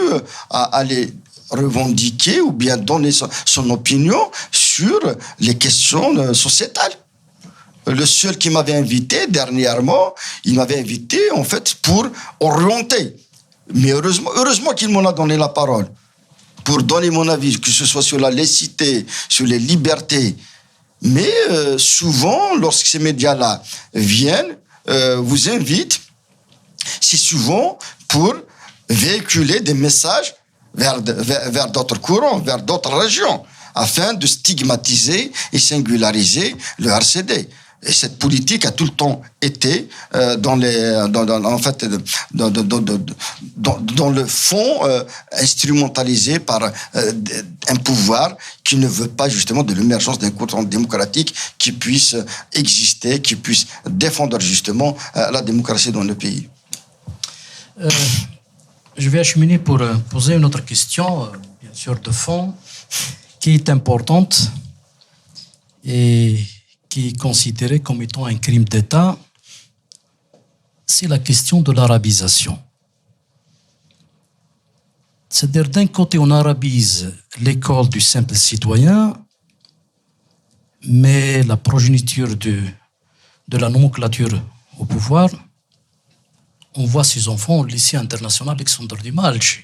aller revendiquer ou bien donner son opinion sur les questions sociétales. Le seul qui m'avait invité dernièrement, il m'avait invité en fait pour orienter. Mais heureusement qu'il m'en a donné la parole pour donner mon avis, que ce soit sur la laïcité, sur les libertés. Mais souvent, lorsque ces médias-là viennent, vous invitent, c'est souvent pour véhiculer des messages vers d'autres courants, vers d'autres régions, afin de stigmatiser et singulariser le RCD. Et cette politique a tout le temps été dans le fond instrumentalisée par un pouvoir qui ne veut pas justement de l'émergence d'un courant démocratique qui puisse exister, qui puisse défendre justement la démocratie dans le pays. Je vais acheminer pour poser une autre question, bien sûr de fond, qui est importante et qui est considérée comme étant un crime d'État. C'est la question de l'arabisation. C'est-à-dire, d'un côté, on arabise l'école du simple citoyen, mais la progéniture de la nomenclature au pouvoir, on voit ces enfants au lycée international Alexandre Dumas à Alger.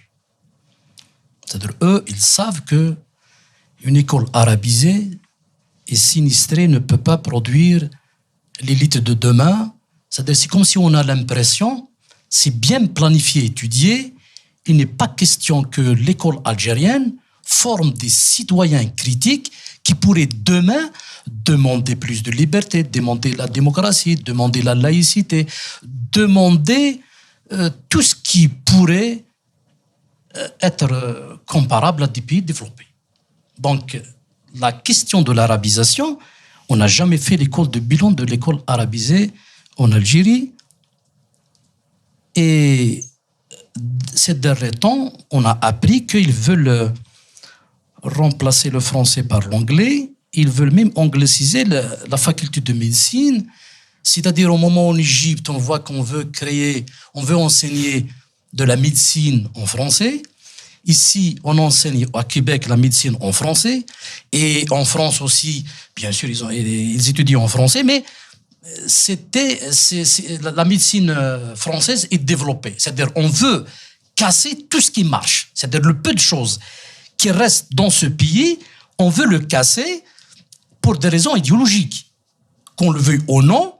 C'est-à-dire, eux, ils savent qu'une école arabisée et sinistrée ne peut pas produire l'élite de demain. C'est-à-dire, c'est comme si on a l'impression, c'est bien planifié, étudié, il n'est pas question que l'école algérienne forme des citoyens critiques qui pourraient demain demander plus de liberté, demander la démocratie, demander la laïcité, demander tout ce qui pourrait être comparable à des pays développés. Donc, la question de l'arabisation, on n'a jamais fait l'école de bilan de l'école arabisée en Algérie. Et ces derniers temps, on a appris qu'ils veulent remplacer le français par l'anglais. Ils veulent même angliciser la faculté de médecine. C'est-à-dire, au moment où en Égypte, on voit qu'on veut enseigner de la médecine en français. Ici, on enseigne à Québec la médecine en français. Et en France aussi, bien sûr, ils étudient en français. Mais la médecine française est développée. C'est-à-dire, on veut casser tout ce qui marche. C'est-à-dire, le peu de choses qui restent dans ce pays, on veut le casser pour des raisons idéologiques. Qu'on le veuille ou non,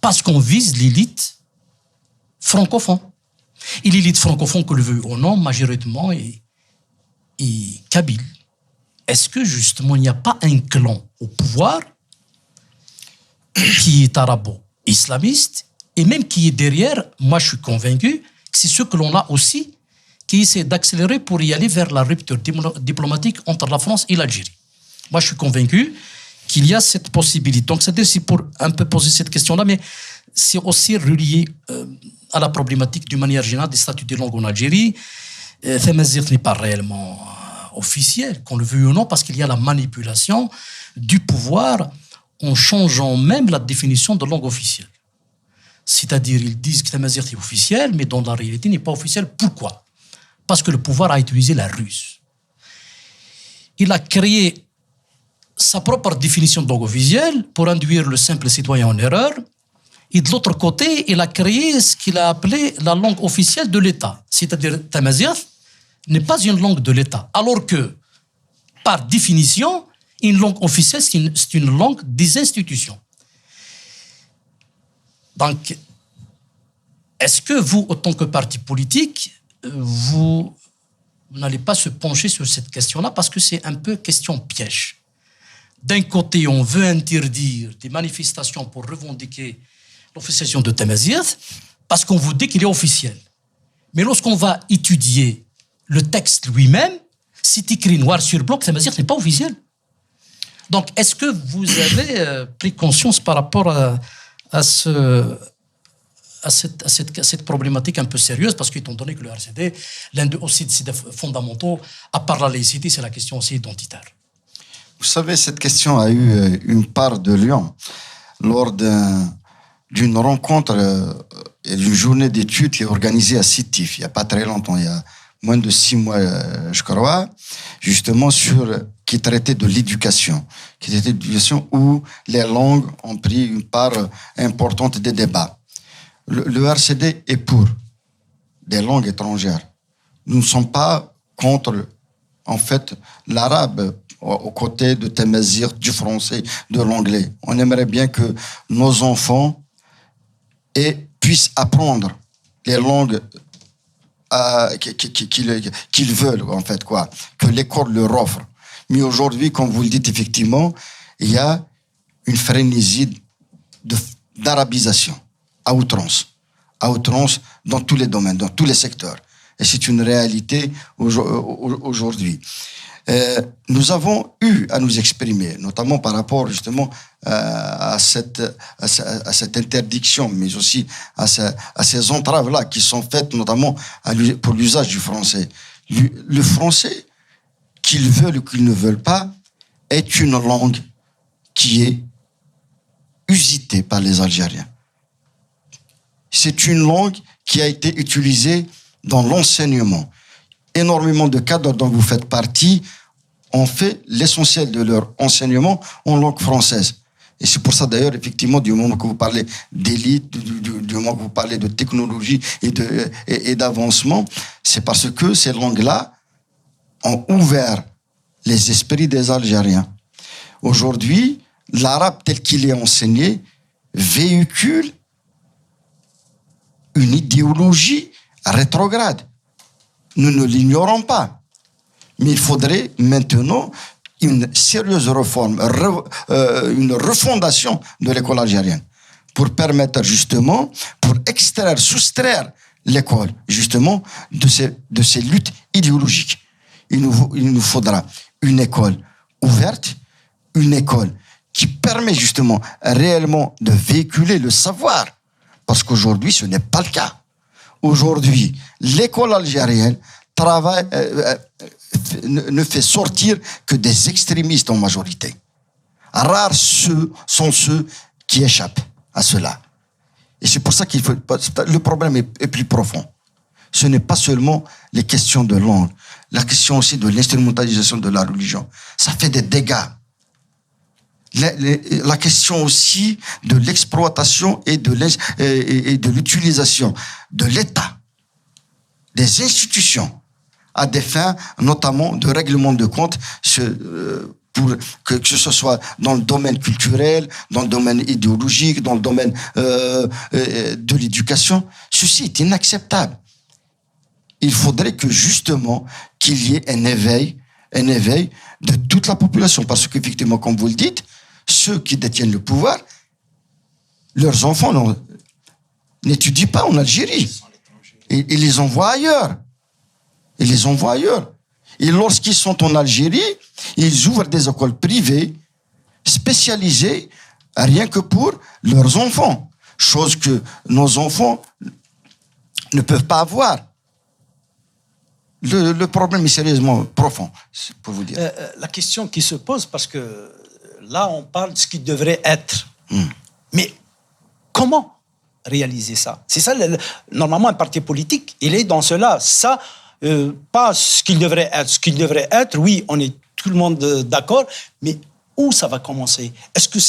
parce qu'on vise l'élite francophone. Et l'élite francophone, que le veuille ou non, majoritairement est kabyle. Est-ce que justement il n'y a pas un clan au pouvoir qui est arabo-islamiste et même qui est derrière? Moi, je suis convaincu que c'est ce clan-là aussi qui essaie d'accélérer pour y aller vers la rupture diplomatique entre la France et l'Algérie. Moi, je suis convaincu qu'il y a cette possibilité. Donc, c'est pour un peu poser cette question-là, mais c'est aussi relié à la problématique d'une manière générale des statuts des langues en Algérie. Tamazight n'est pas réellement officiel, qu'on le veuille ou non, parce qu'il y a la manipulation du pouvoir en changeant même la définition de langue officielle. C'est-à-dire, ils disent que Tamazight est officiel, mais dans la réalité, il n'est pas officiel. Pourquoi? Parce que le pouvoir a utilisé la ruse. Il a créé sa propre définition de langue officielle pour induire le simple citoyen en erreur. Et de l'autre côté, il a créé ce qu'il a appelé la langue officielle de l'État. C'est-à-dire, Tamazight n'est pas une langue de l'État. Alors que, par définition, une langue officielle, c'est une langue des institutions. Donc, est-ce que vous, en tant que parti politique, vous n'allez pas se pencher sur cette question-là parce que c'est un peu question piège. D'un côté, on veut interdire des manifestations pour revendiquer l'officialisation de Tamazight parce qu'on vous dit qu'il est officiel. Mais lorsqu'on va étudier le texte lui-même, c'est écrit noir sur blanc que Tamazight n'est pas officiel. Donc, est-ce que vous avez pris conscience par rapport à cette problématique un peu sérieuse, parce qu'étant donné que le RCD, l'un de aussi de ses fondamentaux, à part la laïcité, c'est la question aussi identitaire. Vous savez, cette question a eu une part de lion lors d'une rencontre et d'une journée d'études qui est organisée à Sétif, il n'y a pas très longtemps, il y a moins de 6 mois, je crois, justement qui traitait de l'éducation, où les langues ont pris une part importante des débats. Le RCD est pour des langues étrangères. Nous ne sommes pas contre, en fait, l'arabe aux côtés de Temazir, du français, de l'anglais. On aimerait bien que nos enfants puissent apprendre les langues qu'ils veulent, en fait, quoi, que l'école leur offre. Mais aujourd'hui, comme vous le dites, effectivement, il y a une frénésie d'arabisation à outrance dans tous les domaines, dans tous les secteurs. Et c'est une réalité aujourd'hui. Nous avons eu à nous exprimer, notamment par rapport justement à cette interdiction, mais aussi à ces entraves-là qui sont faites notamment pour l'usage du français. Le français, qu'ils veulent ou qu'ils ne veulent pas, est une langue qui est usitée par les Algériens. C'est une langue qui a été utilisée dans l'enseignement. Énormément de cadres dont vous faites partie ont fait l'essentiel de leur enseignement en langue française. Et c'est pour ça d'ailleurs, effectivement, du moment que vous parlez d'élite, du moment que vous parlez de technologie et d'avancement, c'est parce que ces langues-là ont ouvert les esprits des Algériens. Aujourd'hui, l'arabe tel qu'il est enseigné véhicule une idéologie rétrograde. Nous ne l'ignorons pas. Mais il faudrait maintenant une sérieuse réforme, une refondation de l'école algérienne pour permettre justement, pour soustraire l'école justement de ces luttes idéologiques. Il nous faudra une école ouverte, une école qui permet justement réellement de véhiculer le savoir. Parce qu'aujourd'hui, ce n'est pas le cas. Aujourd'hui, l'école algérienne ne fait sortir que des extrémistes en majorité. Rares sont ceux qui échappent à cela. Et c'est pour ça le problème est plus profond. Ce n'est pas seulement les questions de langue, la question aussi de l'instrumentalisation de la religion. Ça fait des dégâts. La question aussi de l'exploitation et de l'utilisation de l'État, des institutions, à des fins notamment de règlement de comptes, pour que ce soit dans le domaine culturel, dans le domaine idéologique, dans le domaine de l'éducation. Ceci est inacceptable. Il faudrait que justement qu'il y ait un éveil de toute la population, parce qu'effectivement, comme vous le dites, ceux qui détiennent le pouvoir, leurs enfants n'étudient pas en Algérie. Ils les envoient ailleurs. Et lorsqu'ils sont en Algérie, ils ouvrent des écoles privées spécialisées rien que pour leurs enfants. Chose que nos enfants ne peuvent pas avoir. Le problème est sérieusement profond, pour vous dire. La question qui se pose, parce que là, on parle de ce qui devrait être. Mais comment réaliser ça? C'est ça, normalement, un parti politique, il est dans cela. Ça, pas ce qu'il devrait être. Ce qu'il devrait être, oui, on est tout le monde d'accord, mais où ça va commencer? Est-ce que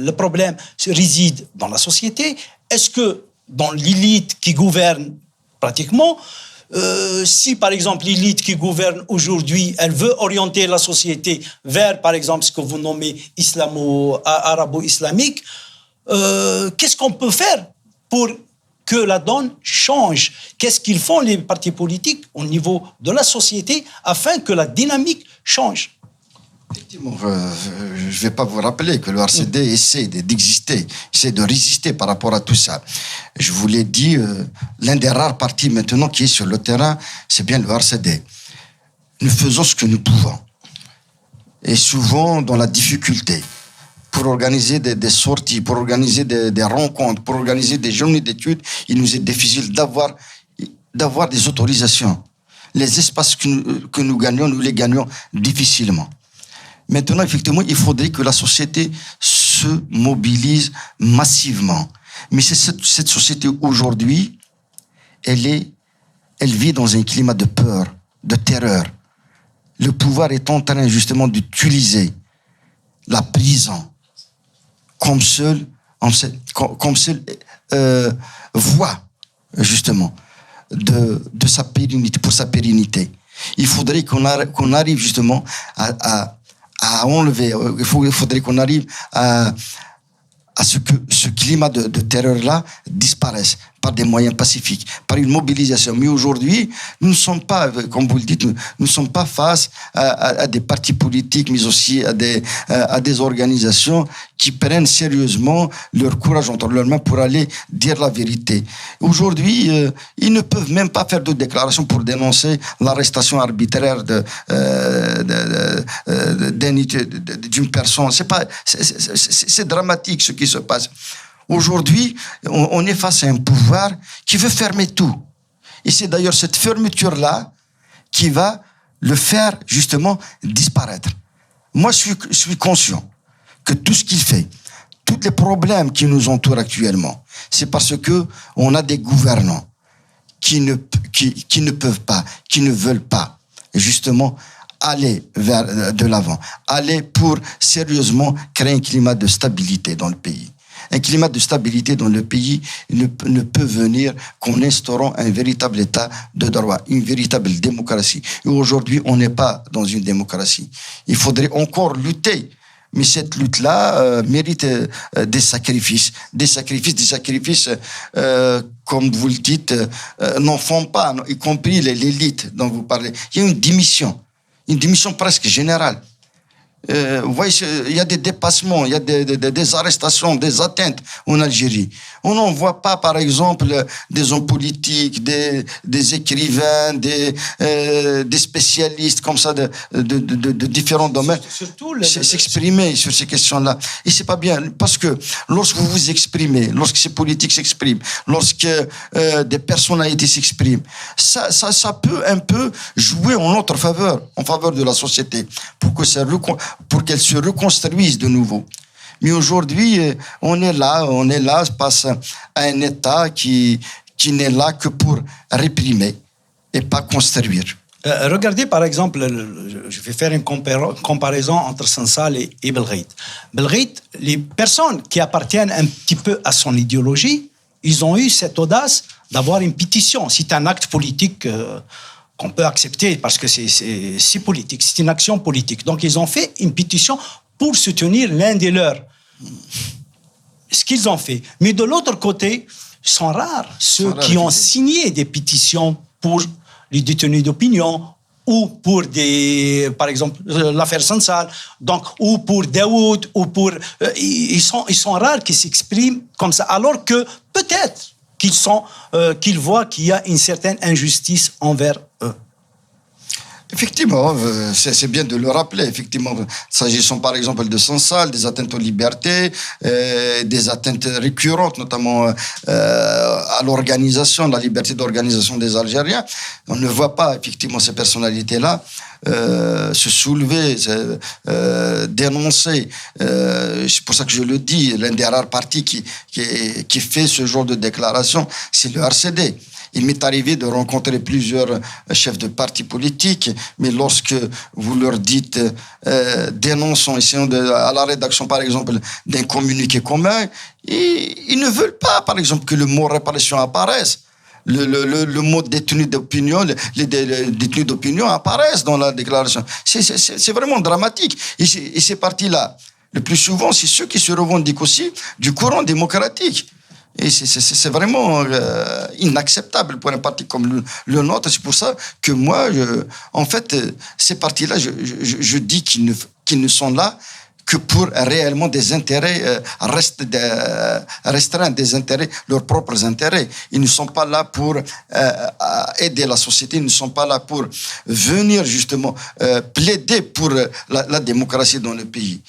le problème réside dans la société? Est-ce que dans l'élite qui gouverne pratiquement, si, par exemple, l'élite qui gouverne aujourd'hui, elle veut orienter la société vers, par exemple, ce que vous nommez arabo-islamique, qu'est-ce qu'on peut faire pour que la donne change? Qu'est-ce qu'ils font, les partis politiques, au niveau de la société, afin que la dynamique change? Effectivement, je ne vais pas vous rappeler que le RCD essaie d'exister, essaie de résister par rapport à tout ça. Je vous l'ai dit, l'un des rares partis maintenant qui est sur le terrain, c'est bien le RCD. Nous faisons ce que nous pouvons. est souvent dans la difficulté. Pour organiser des sorties, pour organiser des rencontres, pour organiser des journées d'études, il nous est difficile d'avoir des autorisations. Les espaces que nous gagnons, nous les gagnons difficilement. Maintenant, effectivement, il faudrait que la société se mobilise massivement. Mais cette société aujourd'hui, elle vit dans un climat de peur, de terreur. Le pouvoir est en train justement d'utiliser la prison comme seule voie justement de sa pérennité, pour sa pérennité. Il faudrait qu'on arrive justement à enlever, il faudrait qu'on arrive à ce que ce climat de terreur-là disparaisse par des moyens pacifiques, par une mobilisation. Mais aujourd'hui, nous ne sommes pas, comme vous le dites, nous ne sommes pas face à des partis politiques, mais aussi à des organisations qui prennent sérieusement leur courage entre leurs mains pour aller dire la vérité. Aujourd'hui, ils ne peuvent même pas faire de déclaration pour dénoncer l'arrestation arbitraire d'une personne. C'est dramatique ce qui se passe. Aujourd'hui, on est face à un pouvoir qui veut fermer tout. Et c'est d'ailleurs cette fermeture-là qui va le faire justement disparaître. Moi, je suis conscient que tout ce qu'il fait, tous les problèmes qui nous entourent actuellement, c'est parce que on a des gouvernants qui ne peuvent pas, qui ne veulent pas, justement, aller vers de l'avant, aller pour sérieusement créer un climat de stabilité dans le pays. Un climat de stabilité dans le pays ne peut venir qu'en instaurant un véritable état de droit, une véritable démocratie. Et aujourd'hui, on n'est pas dans une démocratie. Il faudrait encore lutter. Mais cette lutte-là mérite des sacrifices. Des sacrifices, comme vous le dites, n'en font pas, y compris l'élite dont vous parlez. Il y a une démission presque générale. Vous voyez, il y a des dépassements, il y a des arrestations, des atteintes en Algérie. On n'en voit pas, par exemple, des hommes politiques, des écrivains, des spécialistes comme ça de différents domaines s'exprimer sur ces questions-là. Et c'est pas bien, parce que lorsque vous vous exprimez, lorsque ces politiques s'expriment, lorsque des personnalités s'expriment, ça peut un peu jouer en notre faveur, en faveur de la société, pour qu'elle se reconstruise de nouveau. Mais aujourd'hui, on est là face à un État qui n'est là que pour réprimer et pas construire. Regardez par exemple, je vais faire une comparaison entre Sansal et Belghit. Belghit, les personnes qui appartiennent un petit peu à son idéologie, ils ont eu cette audace d'avoir une pétition. C'est un acte politique qu'on peut accepter parce que c'est politique, c'est une action politique. Donc ils ont fait une pétition pour soutenir l'un des leurs. Ce qu'ils ont fait. Mais de l'autre côté, ils sont rares ceux qui ont signé des pétitions pour les détenus d'opinion ou pour par exemple, l'affaire Sansal, donc, ou pour Daoud, ou pour... ils sont rares qui s'expriment comme ça, alors que peut-être qu'ils voient qu'il y a une certaine injustice envers eux. Effectivement, c'est bien de le rappeler. Effectivement, s'agissant par exemple de Sansal, des atteintes aux libertés, des atteintes récurrentes, notamment à l'organisation, la liberté d'organisation des Algériens, on ne voit pas effectivement ces personnalités-là se soulever, dénoncer. C'est pour ça que je le dis, l'un des rares partis qui fait ce genre de déclaration, c'est le RCD. Il m'est arrivé de rencontrer plusieurs chefs de partis politiques, mais lorsque vous leur dites dénonçons, essayons à la rédaction, par exemple, d'un communiqué commun, ils ne veulent pas, par exemple, que le mot répression apparaisse. Le mot détenu d'opinion, les détenus d'opinion apparaissent dans la déclaration. C'est vraiment dramatique. Et ces partis-là, le plus souvent, c'est ceux qui se revendiquent aussi du courant démocratique. Et c'est vraiment inacceptable pour un parti comme le nôtre. C'est pour ça que moi, en fait, ces partis-là, je dis qu'ils ne sont là que pour réellement des intérêts restreints, des intérêts, leurs propres intérêts. Ils ne sont pas là pour aider la société, ils ne sont pas là pour venir justement plaider pour la démocratie dans le pays.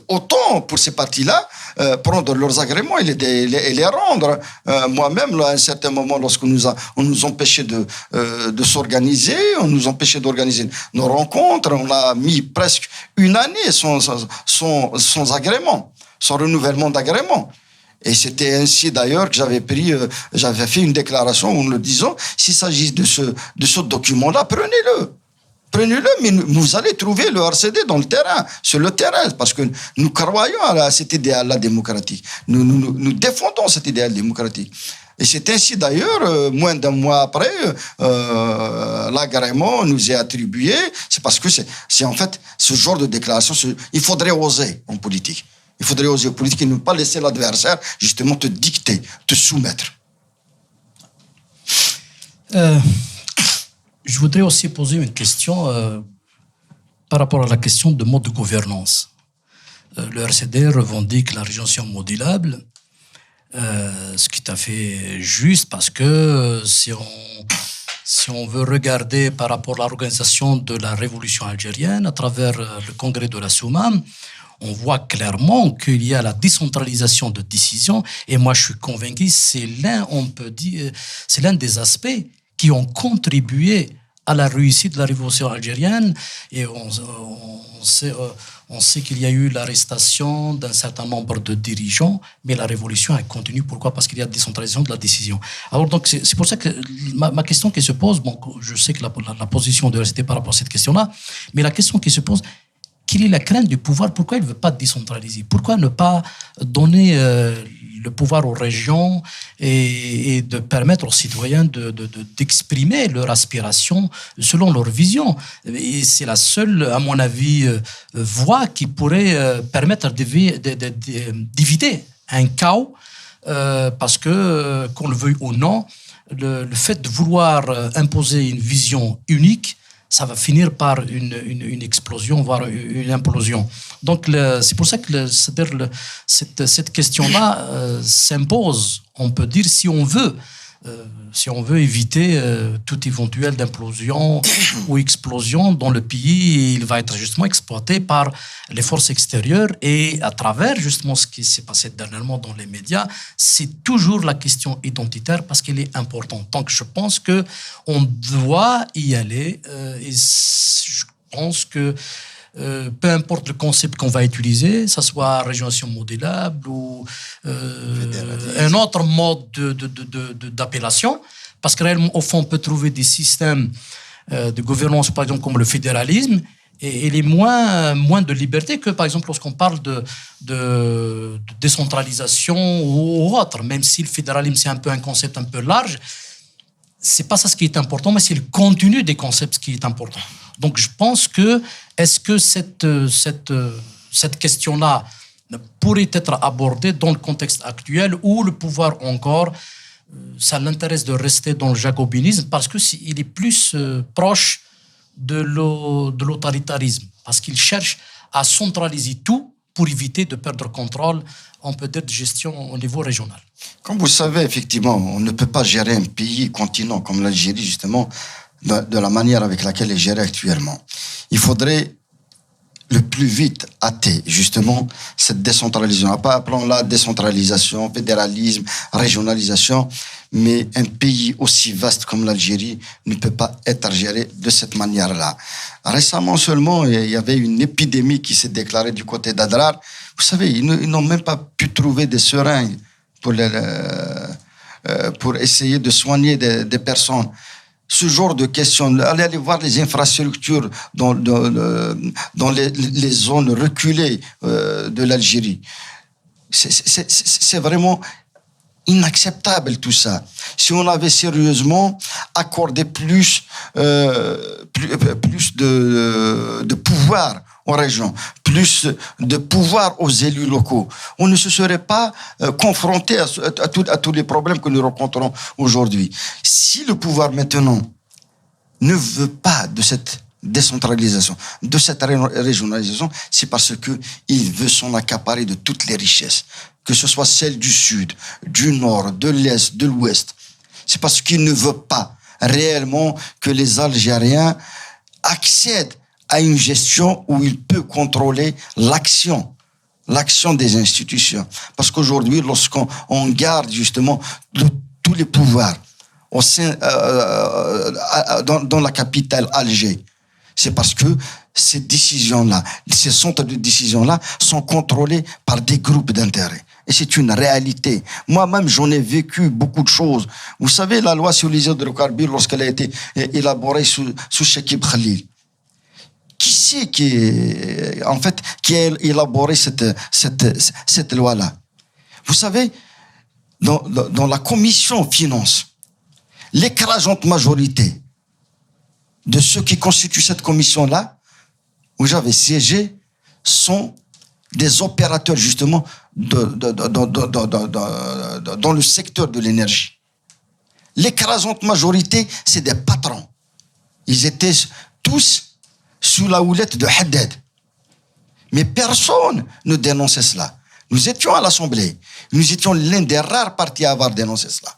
Autant pour ces partis-là, prendre leurs agréments et les rendre. Moi-même, là, à un certain moment, lorsque on nous empêchait de s'organiser, on nous empêchait d'organiser nos rencontres, on a mis presque une année sans agrément, sans renouvellement d'agrément. Et c'était ainsi d'ailleurs que j'avais fait une déclaration en le disant, s'il s'agit de ce document-là, prenez-le, mais vous allez trouver le RCD sur le terrain, parce que nous croyons à cet idéal-là démocratique. Nous défendons cet idéal démocratique. Et c'est ainsi d'ailleurs, moins d'un mois après, l'agrément nous est attribué. C'est parce que c'est en fait ce genre de déclaration, il faudrait oser en politique. Il faudrait oser en politique et ne pas laisser l'adversaire justement te dicter, te soumettre. Je voudrais aussi poser une question par rapport à la question de mode de gouvernance. Le RCD revendique la régionalisation modulable, ce qui est tout à fait juste parce que si on veut regarder par rapport à l'organisation de la révolution algérienne à travers le congrès de la Soumam, on voit clairement qu'il y a la décentralisation de décision. Et moi, je suis convaincu, c'est l'un des aspects qui ont contribué à la réussite de la révolution algérienne. Et on sait qu'il y a eu l'arrestation d'un certain nombre de dirigeants, mais la révolution a continué. Pourquoi ? Parce qu'il y a décentralisation de la décision. Alors, donc, c'est pour ça que ma question qui se pose, bon, je sais que la position de RCD par rapport à cette question-là, mais la question qui se pose, quelle est la crainte du pouvoir? Pourquoi il ne veut pas décentraliser? Pourquoi ne pas donner le pouvoir aux régions et de permettre aux citoyens d'exprimer leur aspiration selon leur vision? Et c'est la seule, à mon avis, voie qui pourrait permettre d'éviter un chaos, parce que, qu'on le veuille ou non, le fait de vouloir imposer une vision unique, ça va finir par une explosion, voire une implosion. Donc, c'est pour ça que cette question-là s'impose, on peut dire, si on veut éviter toute éventuelle implosion ou explosion dans le pays. Il va être justement exploité par les forces extérieures et à travers justement ce qui s'est passé dernièrement dans les médias, c'est toujours la question identitaire parce qu'elle est importante. Donc je pense qu'on doit y aller et je pense que peu importe le concept qu'on va utiliser, ça soit régionalisation modulable ou un autre mode d'appellation, parce que réellement, au fond, on peut trouver des systèmes de gouvernance, par exemple, comme le fédéralisme, et il est moins de liberté que, par exemple, lorsqu'on parle de décentralisation ou autre, même si le fédéralisme, c'est un peu un concept un peu large. C'est pas ça ce qui est important, mais c'est le contenu des concepts qui est important. Donc, je pense que est-ce que cette question-là pourrait être abordée dans le contexte actuel où le pouvoir encore, ça l'intéresse de rester dans le jacobinisme parce qu'il est plus proche de l'autoritarisme, parce qu'il cherche à centraliser tout pour éviter de perdre contrôle, on peut dire, de gestion au niveau régional. Comme vous savez, effectivement, on ne peut pas gérer un pays continent comme l'Algérie, justement, de la manière avec laquelle elle est gérée actuellement. Il faudrait le plus vite hâter, justement, cette décentralisation. Pas appelons-la décentralisation, fédéralisme, régionalisation, mais un pays aussi vaste comme l'Algérie ne peut pas être géré de cette manière-là. Récemment seulement, il y avait une épidémie qui s'est déclarée du côté d'Adrar. Vous savez, ils n'ont même pas pu trouver des seringues pour essayer de soigner des personnes. Ce genre de questions, aller voir les infrastructures dans les zones reculées de l'Algérie. C'est vraiment inacceptable tout ça. Si on avait sérieusement accordé plus de pouvoir aux régions, plus de pouvoir aux élus locaux, on ne se serait pas confronté à tous les problèmes que nous rencontrons aujourd'hui. Si le pouvoir maintenant ne veut pas de cette décentralisation, de cette régionalisation, c'est parce qu'il veut s'en accaparer de toutes les richesses, que ce soit celles du sud, du nord, de l'est, de l'ouest. C'est parce qu'il ne veut pas réellement que les Algériens accèdent à une gestion où il peut contrôler l'action des institutions. Parce qu'aujourd'hui, lorsqu'on garde justement tous les pouvoirs au sein, dans la capitale Alger, c'est parce que ces décisions-là, ces centres de décision-là sont contrôlés par des groupes d'intérêt. Et c'est une réalité. Moi-même, j'en ai vécu beaucoup de choses. Vous savez, la loi sur les hydrocarbures, lorsqu'elle a été élaborée sous Chekib Khalil, qui c'est qui a élaboré cette loi-là? Vous savez, dans la commission finance, l'écrasante majorité de ceux qui constituent cette commission-là, où j'avais siégé, sont des opérateurs justement dans le secteur de l'énergie. L'écrasante majorité, c'est des patrons. Ils étaient tous sous la houlette de Haddad. Mais personne ne dénonçait cela. Nous étions à l'Assemblée. Nous étions l'un des rares partis à avoir dénoncé cela.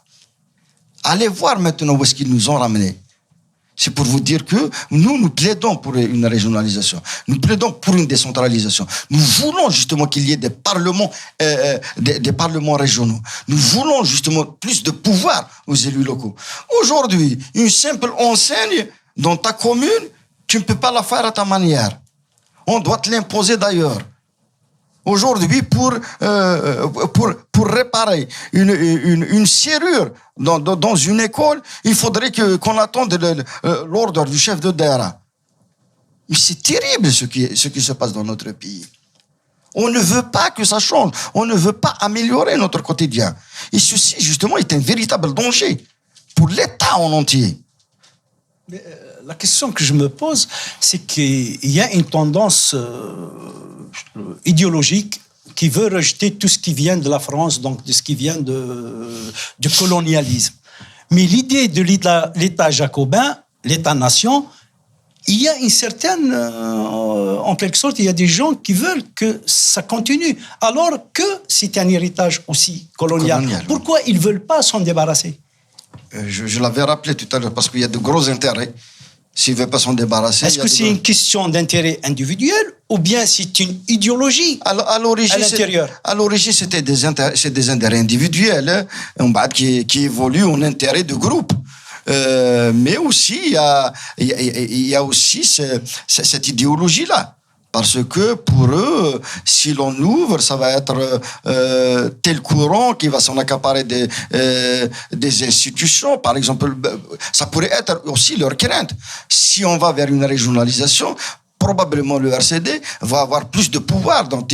Allez voir maintenant où est-ce qu'ils nous ont ramenés. C'est pour vous dire que nous plaidons pour une régionalisation. Nous plaidons pour une décentralisation. Nous voulons justement qu'il y ait des parlements régionaux. Nous voulons justement plus de pouvoir aux élus locaux. Aujourd'hui, une simple enseigne dans ta commune, tu ne peux pas la faire à ta manière. On doit te l'imposer d'ailleurs. Aujourd'hui, pour réparer une serrure dans une école, il faudrait qu'on attende l'ordre du chef de Daïra. Mais c'est terrible ce qui se passe dans notre pays. On ne veut pas que ça change. On ne veut pas améliorer notre quotidien. Et ceci, justement, est un véritable danger pour l'État en entier. La question que je me pose, c'est qu'il y a une tendance idéologique qui veut rejeter tout ce qui vient de la France, donc de ce qui vient du colonialisme. Mais l'idée de l'État jacobin, l'État-nation, il y a une certaine... en quelque sorte, il y a des gens qui veulent que ça continue, alors que c'est un héritage aussi colonial. Pourquoi ils ne veulent pas s'en débarrasser? Je l'avais rappelé tout à l'heure, parce qu'il y a de gros intérêts. S'ils ne veulent pas s'en débarrasser... Est-ce que c'est une question d'intérêt individuel ou bien c'est une idéologie à l'intérieur? À l'origine, c'est des intérêts individuels qui évoluent en intérêt de groupe. Mais aussi, il y a aussi cette idéologie-là. Parce que pour eux, si l'on ouvre, ça va être tel courant qui va s'en accaparer des institutions. Par exemple, ça pourrait être aussi leur crainte. Si on va vers une régionalisation, probablement le RCD va avoir plus de pouvoir dans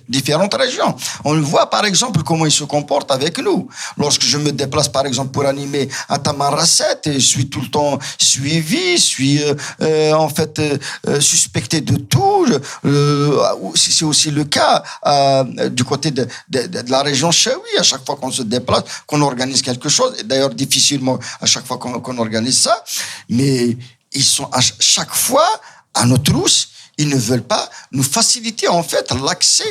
différentes régions. On le voit par exemple comment il se comporte avec nous. Lorsque je me déplace par exemple pour animer à Tamarasset, je suis tout le temps suivi, suspecté de tout. C'est aussi le cas du côté de la région Chaoui. À chaque fois qu'on se déplace, qu'on organise quelque chose, et d'ailleurs difficilement à chaque fois qu'on organise ça, mais ils sont à chaque fois à nos trousses, ils ne veulent pas nous faciliter en fait l'accès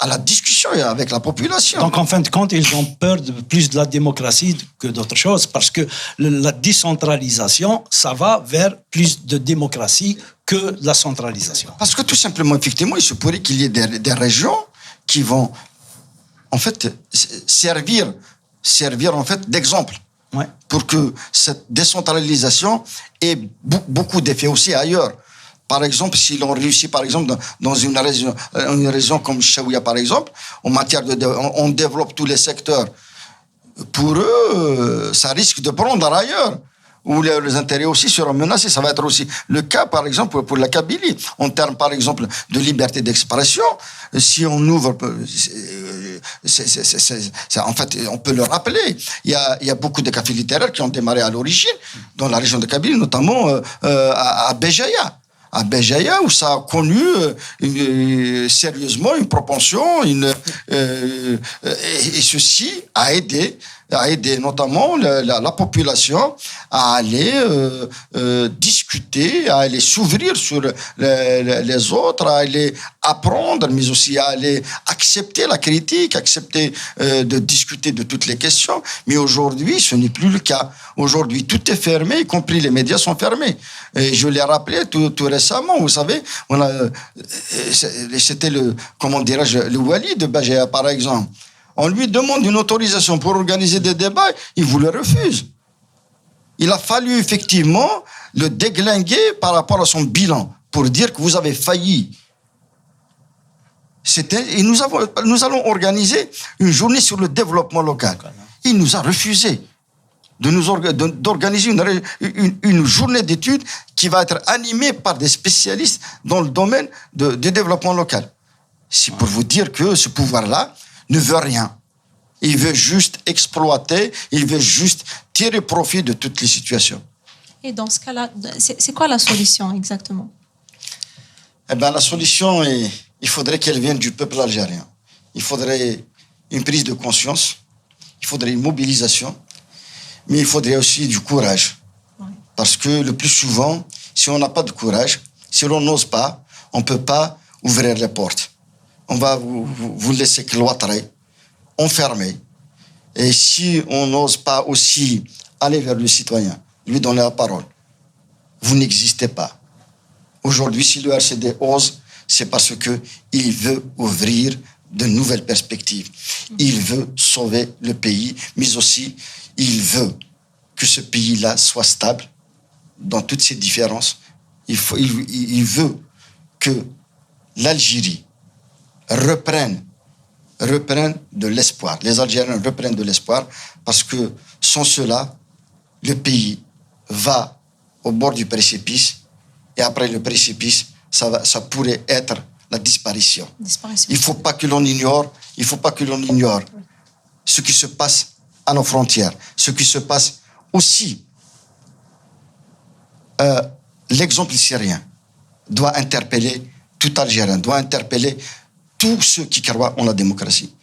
à la discussion avec la population. Donc en fin de compte, ils ont peur de plus de la démocratie que d'autres choses, parce que la décentralisation, ça va vers plus de démocratie que la centralisation. Parce que tout simplement, effectivement, il se pourrait qu'il y ait des régions qui vont en fait servir en fait d'exemple. Ouais. Pour que cette décentralisation ait beaucoup d'effets aussi ailleurs. Par exemple, si l'on réussit, par exemple, dans une région comme Chaouia, par exemple, en matière on développe tous les secteurs. Pour eux, ça risque de prendre ailleurs, où les intérêts aussi seront menacés. Ça va être aussi le cas, par exemple, pour la Kabylie. En termes, par exemple, de liberté d'expression, si on ouvre... en fait, on peut le rappeler. Il y a beaucoup de cafés littéraires qui ont démarré à l'origine, dans la région de Kabylie, notamment à Béjaïa. à Béjaïa, où ça a connu sérieusement une propension, et ceci a aidé notamment la population à aller discuter, à aller s'ouvrir sur les autres, à aller apprendre, mais aussi à aller accepter la critique, accepter de discuter de toutes les questions. Mais aujourd'hui, ce n'est plus le cas. Aujourd'hui, tout est fermé, y compris les médias sont fermés. Et je l'ai rappelé tout récemment, vous savez, c'était le Wali de Béjaïa, par exemple. On lui demande une autorisation pour organiser des débats, il vous le refuse. Il a fallu effectivement le déglinguer par rapport à son bilan pour dire que vous avez failli. Et nous allons organiser une journée sur le développement local. Il nous a refusé d'organiser une journée d'études qui va être animée par des spécialistes dans le domaine du développement local. C'est pour vous dire que ce pouvoir-là ne veut rien. Il veut juste exploiter, il veut juste tirer profit de toutes les situations. Et dans ce cas-là, c'est quoi la solution exactement? Eh bien, la solution, il faudrait qu'elle vienne du peuple algérien. Il faudrait une prise de conscience, il faudrait une mobilisation, mais il faudrait aussi du courage. Ouais. Parce que le plus souvent, si on n'a pas de courage, si l'on n'ose pas, on ne peut pas ouvrir les portes. On va vous laisser cloîtrer, enfermer. Et si on n'ose pas aussi aller vers le citoyen, lui donner la parole, vous n'existez pas. Aujourd'hui, si le RCD ose, c'est parce qu'il veut ouvrir de nouvelles perspectives. Il veut sauver le pays, mais aussi il veut que ce pays-là soit stable dans toutes ses différences. Il veut que l'Algérie reprenne de l'espoir. Les Algériens reprennent de l'espoir parce que sans cela, le pays va au bord du précipice et après le précipice, ça pourrait être la disparition. Il ne faut pas que l'on ignore, ce qui se passe à nos frontières, ce qui se passe aussi. L'exemple syrien doit interpeller tout Algérien, doit interpeller tous ceux qui croient en la démocratie.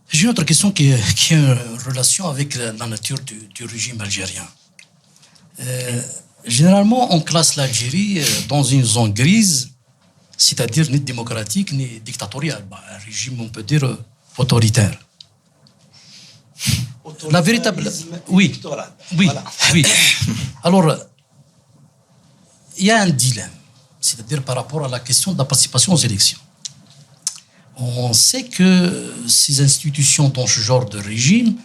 J'ai une autre question qui est en relation avec la nature du régime algérien. Généralement, on classe l'Algérie dans une zone grise, c'est-à-dire ni démocratique ni dictatoriale. Un régime, on peut dire, autoritaire. La véritable... Oui. Voilà. Oui. Alors, il y a un dilemme, c'est-à-dire par rapport à la question de la participation aux élections. On sait que ces institutions dans ce genre de régime,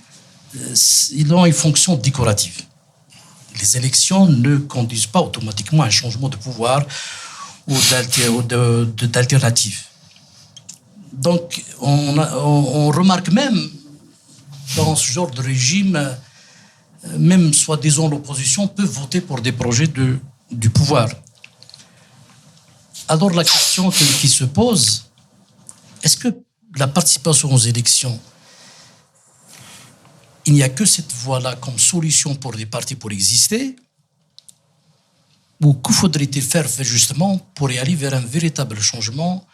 ils ont une fonction décorative. Les élections ne conduisent pas automatiquement à un changement de pouvoir ou d'alternative. Donc, on remarque même dans ce genre de régime, même soi-disant l'opposition peut voter pour des projets du pouvoir. Alors la question qui se pose, est-ce que la participation aux élections, il n'y a que cette voie-là comme solution pour les partis pour exister, ou que faudrait-il faire justement pour y aller vers un véritable changement,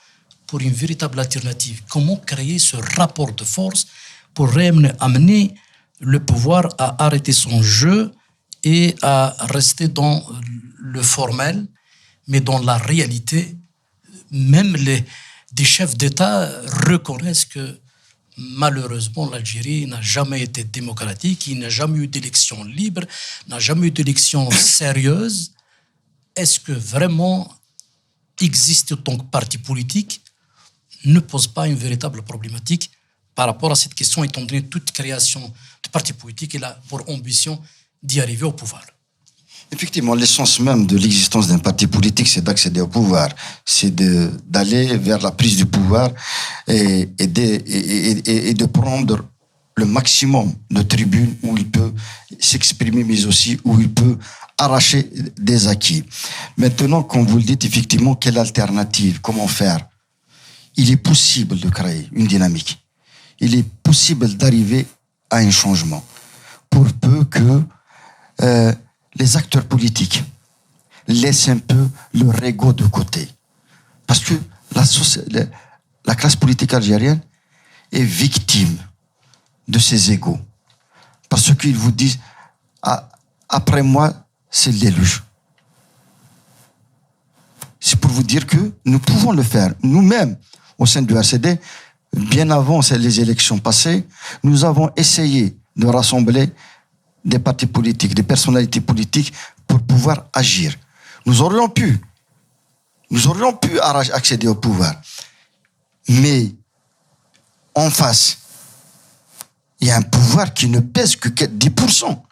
pour une véritable alternative? Comment créer ce rapport de force pour amener le pouvoir à arrêter son jeu et à rester dans le formel, mais dans la réalité, même des chefs d'État reconnaissent que malheureusement l'Algérie n'a jamais été démocratique, il n'a jamais eu d'élection libre, n'a jamais eu d'élection sérieuse. Est-ce que vraiment exister en tant que parti politique ne pose pas une véritable problématique par rapport à cette question, étant donné toute création de parti politique et a pour ambition d'y arriver au pouvoir? Effectivement, l'essence même de l'existence d'un parti politique, c'est d'accéder au pouvoir, c'est d'aller vers la prise du pouvoir et de prendre le maximum de tribunes où il peut s'exprimer, mais aussi où il peut arracher des acquis. Maintenant, comme vous le dites, effectivement, quelle alternative, comment faire? Il est possible de créer une dynamique. Il est possible d'arriver à un changement pour peu que les acteurs politiques, laisse un peu leur ego de côté. Parce que la classe politique algérienne est victime de ces égos. Parce qu'ils vous disent, après moi, c'est l'élu. C'est pour vous dire que nous pouvons le faire. Nous-mêmes, au sein du RCD, bien avant les élections passées, nous avons essayé de rassembler des partis politiques, des personnalités politiques pour pouvoir agir. Nous aurions pu accéder au pouvoir. Mais en face, il y a un pouvoir qui ne pèse que 10%.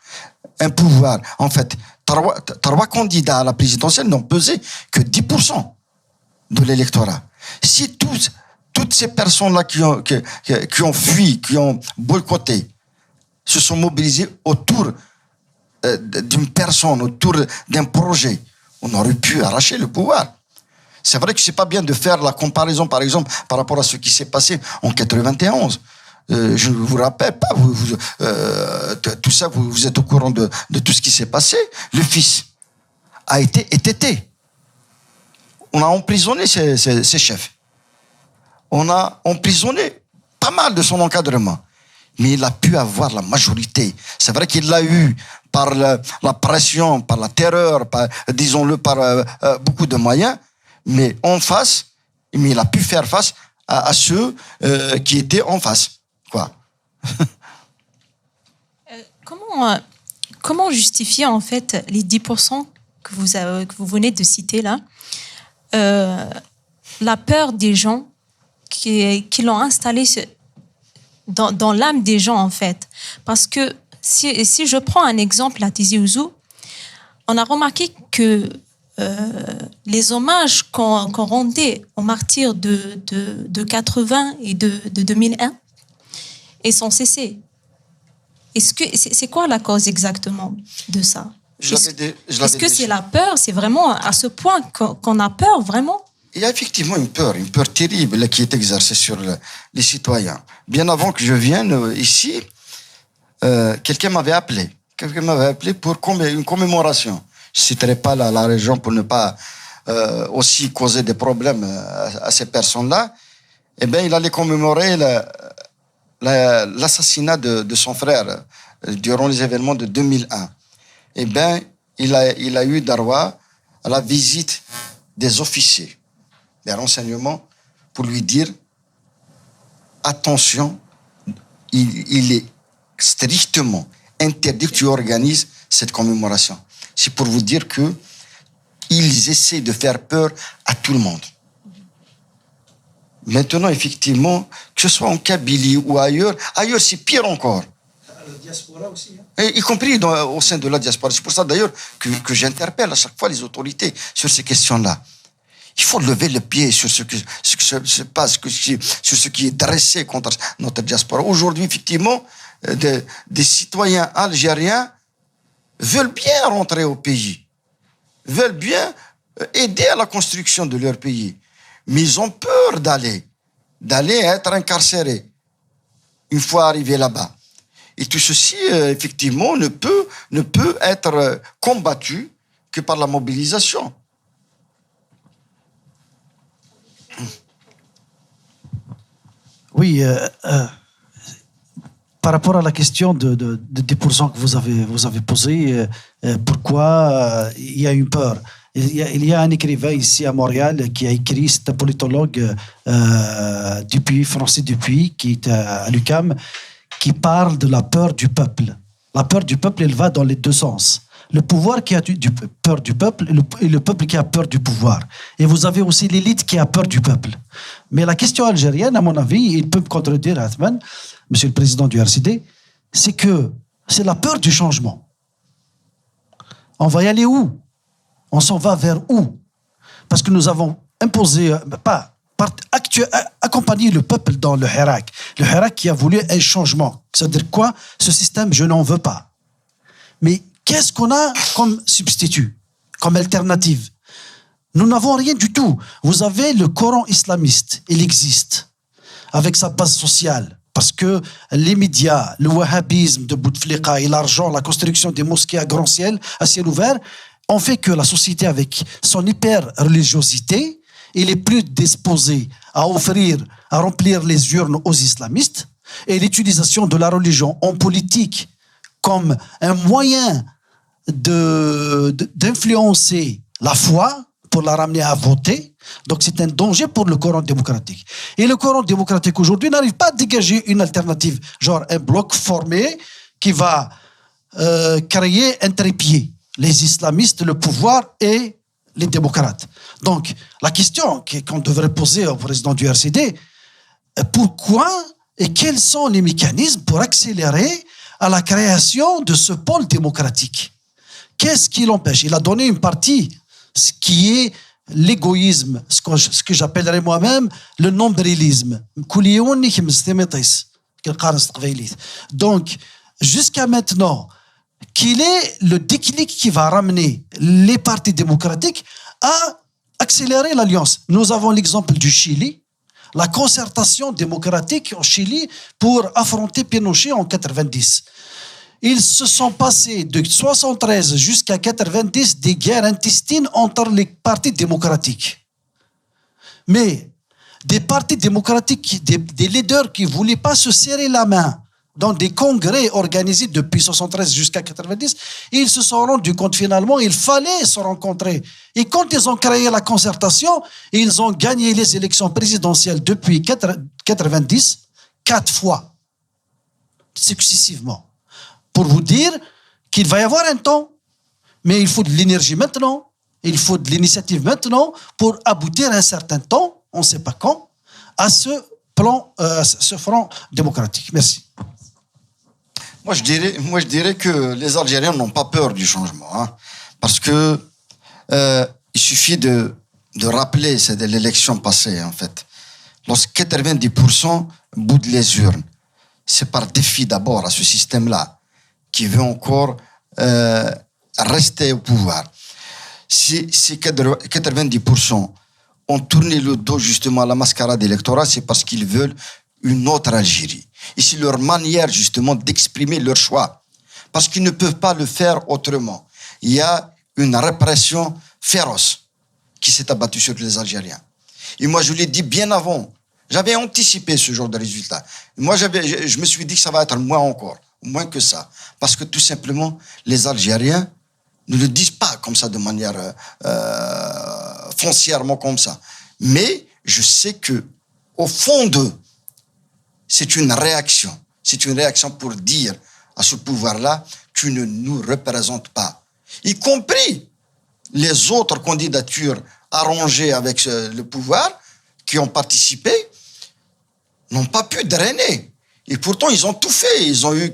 Un pouvoir, en fait, trois candidats à la présidentielle n'ont pesé que 10% de l'électorat. Si toutes ces personnes-là qui ont fui, qui ont boycotté, se sont mobilisées autour d'une personne, autour d'un projet, on aurait pu arracher le pouvoir. C'est vrai que c'est pas bien de faire la comparaison, par exemple, par rapport à ce qui s'est passé en 91. Je ne vous rappelle pas, tout ça, vous êtes au courant de tout ce qui s'est passé. Le fils a été étêté. On a emprisonné ses chefs. On a emprisonné pas mal de son encadrement. Mais il a pu avoir la majorité. C'est vrai qu'il l'a eu par la pression, par la terreur, disons-le, par beaucoup de moyens. Mais en face, mais il a pu faire face à ceux qui étaient en face. Quoi. Comment justifier en fait les 10% que vous venez de citer là, la peur des gens qui l'ont installé dans l'âme des gens en fait, parce que si je prends un exemple à Tizi Ouzou, on a remarqué que les hommages qu'on rendait aux martyrs de 80 et de 2001 et sont cessés. Est-ce que c'est quoi la cause exactement de ça? Est-ce que c'est la peur? C'est vraiment à ce point qu'on a peur, vraiment? Il y a effectivement une peur terrible qui est exercée sur les citoyens. Bien avant que je vienne ici, quelqu'un m'avait appelé pour une commémoration. Je ne citerai pas la région pour ne pas aussi causer des problèmes à ces personnes-là. Eh bien, il allait commémorer l'assassinat de son frère durant les événements de 2001. Eh bien, il a eu Darwa à la visite des officiers, des renseignements, pour lui dire attention, il est strictement interdit que tu organises cette commémoration. C'est pour vous dire que ils essaient de faire peur à tout le monde. Maintenant, effectivement, que ce soit en Kabylie ou ailleurs c'est pire encore. La diaspora aussi. Y compris au sein de la diaspora. C'est pour ça d'ailleurs que j'interpelle à chaque fois les autorités sur ces questions-là. Il faut lever le pied sur ce qui se passe, sur ce qui est dressé contre notre diaspora. Aujourd'hui, effectivement, des citoyens algériens veulent bien rentrer au pays, veulent bien aider à la construction de leur pays. Mais ils ont peur d'aller être incarcérés une fois arrivés là-bas. Et tout ceci, effectivement, ne peut être combattu que par la mobilisation. Oui, par rapport à la question de 10% que vous avez posée, pourquoi il y a une peur? Il y a un écrivain ici à Montréal qui a écrit, c'est un politologue Francis Dupuis, qui est à l'UQAM, qui parle de la peur du peuple. La peur du peuple, elle va dans les deux sens. Le pouvoir qui a peur du peuple et le peuple qui a peur du pouvoir. Et vous avez aussi l'élite qui a peur du peuple. Mais la question algérienne, à mon avis, il peut me contredire, Athman, monsieur le président du RCD, c'est que c'est la peur du changement. On va y aller où? On s'en va vers où? Parce que nous avons imposé, accompagné le peuple dans le Hirak. Le Hirak qui a voulu un changement. C'est-à-dire quoi? Ce système, je n'en veux pas. Mais qu'est-ce qu'on a comme substitut, comme alternative? Nous n'avons rien du tout. Vous avez le Coran islamiste, il existe, avec sa base sociale. Parce que les médias, le wahhabisme de Bouteflika et l'argent, la construction des mosquées à grand ciel, à ciel ouvert, ont fait que la société, avec son hyper-religiosité, il est plus disposé à remplir les urnes aux islamistes, et l'utilisation de la religion en politique comme un moyen d'influencer la foi pour la ramener à voter. Donc c'est un danger pour le courant démocratique. Et le courant démocratique aujourd'hui n'arrive pas à dégager une alternative, genre un bloc formé qui va créer un trépied. Les islamistes, le pouvoir et les démocrates. Donc la question qu'on devrait poser au président du RCD, pourquoi et quels sont les mécanismes pour accélérer à la création de ce pôle démocratique? Qu'est-ce qui l'empêche? Il a donné une partie, ce qui est l'égoïsme, ce que j'appellerais moi-même le nombrilisme. Donc, jusqu'à maintenant, quel est le déclic qui va ramener les partis démocratiques à accélérer l'alliance? Nous avons l'exemple du Chili, la concertation démocratique au Chili pour affronter Pinochet en 90. Ils se sont passés de 73 jusqu'à 90 des guerres intestines entre les partis démocratiques. Mais des partis démocratiques, des leaders qui ne voulaient pas se serrer la main dans des congrès organisés depuis 73 jusqu'à 90, ils se sont rendus compte finalement il fallait se rencontrer. Et quand ils ont créé la concertation, ils ont gagné les élections présidentielles depuis 90, 4 fois, successivement. Pour vous dire qu'il va y avoir un temps, mais il faut de l'énergie maintenant, il faut de l'initiative maintenant pour aboutir à un certain temps, on ne sait pas quand, à ce front démocratique. Merci. Moi, je dirais que les Algériens n'ont pas peur du changement, hein, parce que il suffit de rappeler, c'est de l'élection passée, en fait. Lorsque 90% boudent les urnes, c'est par défi d'abord à ce système-là, qui veut encore rester au pouvoir. Si 90% ont tourné le dos justement à la mascarade électorale, c'est parce qu'ils veulent une autre Algérie. Et c'est leur manière justement d'exprimer leur choix. Parce qu'ils ne peuvent pas le faire autrement. Il y a une répression féroce qui s'est abattue sur les Algériens. Et moi, je l'ai dit bien avant. J'avais anticipé ce genre de résultat. Moi, je me suis dit que ça va être moins que ça. Parce que tout simplement, les Algériens ne le disent pas comme ça, de manière foncièrement comme ça. Mais je sais que au fond d'eux, c'est une réaction. C'est une réaction pour dire à ce pouvoir-là, tu ne nous représentes pas. Y compris les autres candidatures arrangées avec le pouvoir qui ont participé n'ont pas pu drainer. Et pourtant, ils ont tout fait. Ils ont eu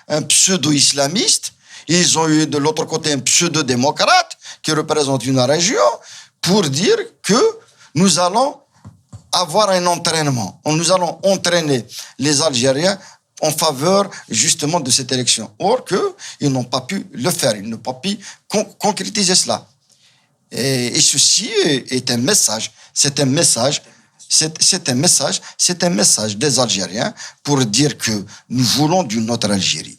un pseudo-islamiste, ils ont eu de l'autre côté un pseudo-démocrate qui représente une région pour dire que nous allons avoir un entraînement. Nous allons entraîner les Algériens en faveur justement de cette élection. Or qu'ils n'ont pas pu le faire, ils n'ont pas pu concrétiser cela. Et ceci est un message. C'est un message des Algériens pour dire que nous voulons d'une autre Algérie.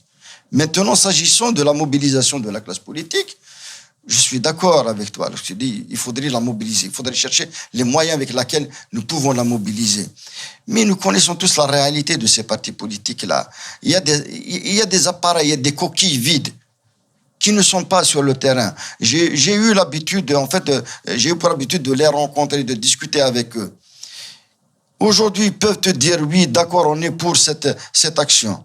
Maintenant, s'agissant de la mobilisation de la classe politique, je suis d'accord avec toi. Je te dis, il faudrait la mobiliser. Il faudrait chercher les moyens avec lesquels nous pouvons la mobiliser. Mais nous connaissons tous la réalité de ces partis politiques-là. Il y a des appareils, il y a des coquilles vides qui ne sont pas sur le terrain. J'ai eu pour habitude de les rencontrer, de discuter avec eux. Aujourd'hui, ils peuvent te dire, oui, d'accord, on est pour cette action.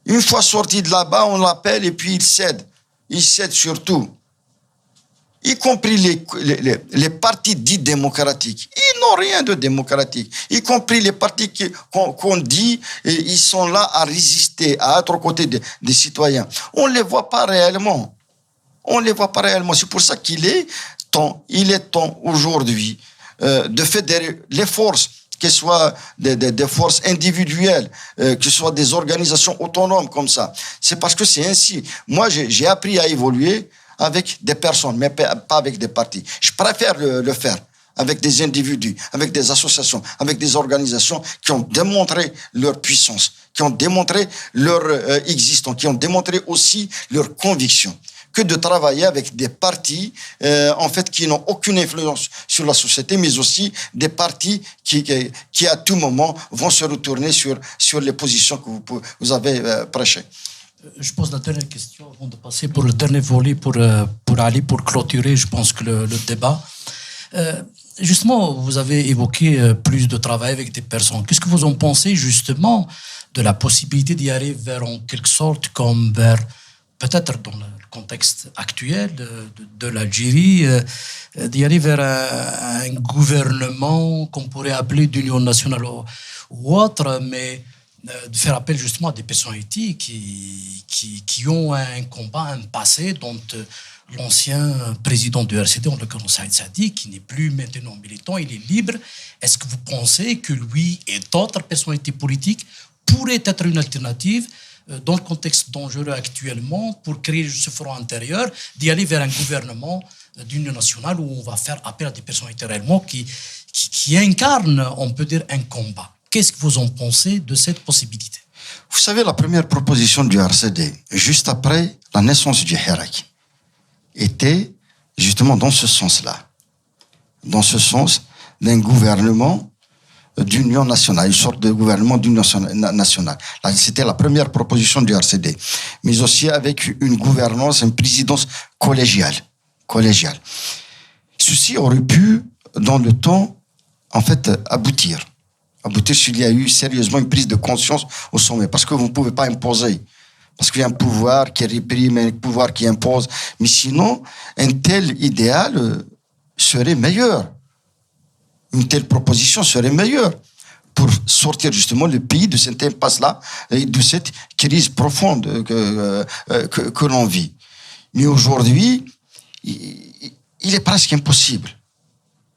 Une fois sorti de là-bas, on l'appelle et puis ils cèdent. Ils cèdent surtout. Y compris les partis dits démocratiques. Ils n'ont rien de démocratique. Y compris les partis qu'on dit, ils sont là à résister, à être aux côtés des citoyens. On ne les voit pas réellement. C'est pour ça qu'il est temps aujourd'hui de fédérer les forces, que ce soit des forces individuelles, que ce soit des organisations autonomes comme ça. C'est parce que c'est ainsi. Moi, j'ai appris à évoluer avec des personnes, mais pas avec des partis. Je préfère le faire avec des individus, avec des associations, avec des organisations qui ont démontré leur puissance, qui ont démontré leur existence, qui ont démontré aussi leur conviction. que de travailler avec des partis en fait qui n'ont aucune influence sur la société, mais aussi des partis qui à tout moment vont se retourner sur les positions que vous avez prêchées. Je pose la dernière question avant de passer pour le dernier volet pour Ali, pour clôturer, je pense que le débat. Justement, vous avez évoqué plus de travail avec des personnes. Qu'est-ce que vous en pensez justement de la possibilité d'y aller vers, en quelque sorte, comme vers, peut-être dans le contexte actuel de l'Algérie, d'y aller vers un gouvernement qu'on pourrait appeler d'union nationale ou autre, mais de faire appel justement à des personnalités qui ont un combat, un passé dont l'ancien président du RCD, en l'occurrence Saïd Sadi, qui n'est plus maintenant militant, il est libre. Est-ce que vous pensez que lui et d'autres personnalités politiques pourraient être une alternative dans le contexte dangereux actuellement pour créer ce front intérieur, d'y aller vers un gouvernement d'union nationale où on va faire appel à des personnalités réellement qui incarnent, on peut dire, un combat? Qu'est-ce que vous en pensez de cette possibilité? Vous savez, la première proposition du RCD, juste après la naissance du Hirak, était justement dans ce sens-là. Dans ce sens d'un gouvernement d'union nationale, une sorte de gouvernement d'union nationale. C'était la première proposition du RCD. Mais aussi avec une gouvernance, une présidence collégiale. Ceci aurait pu, dans le temps, en fait, aboutir s'il y a eu sérieusement une prise de conscience au sommet. Parce que vous ne pouvez pas imposer. Parce qu'il y a un pouvoir qui réprime, un pouvoir qui impose. Mais sinon, un tel idéal serait meilleur. Une telle proposition serait meilleure pour sortir justement le pays de cette impasse-là et de cette crise profonde que l'on vit. Mais aujourd'hui, il est presque impossible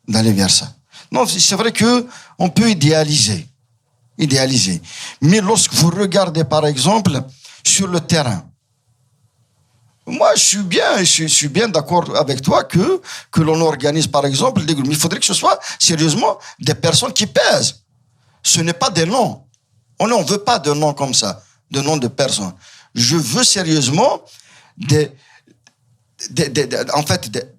d'aller vers ça. Non, c'est vrai qu'on peut idéaliser. Mais lorsque vous regardez, par exemple, sur le terrain, moi, je suis bien d'accord avec toi que l'on organise, par exemple, des groupes. Mais il faudrait que ce soit, sérieusement, des personnes qui pèsent. Ce n'est pas des noms. On ne veut pas de noms comme ça, de noms de personnes. Je veux sérieusement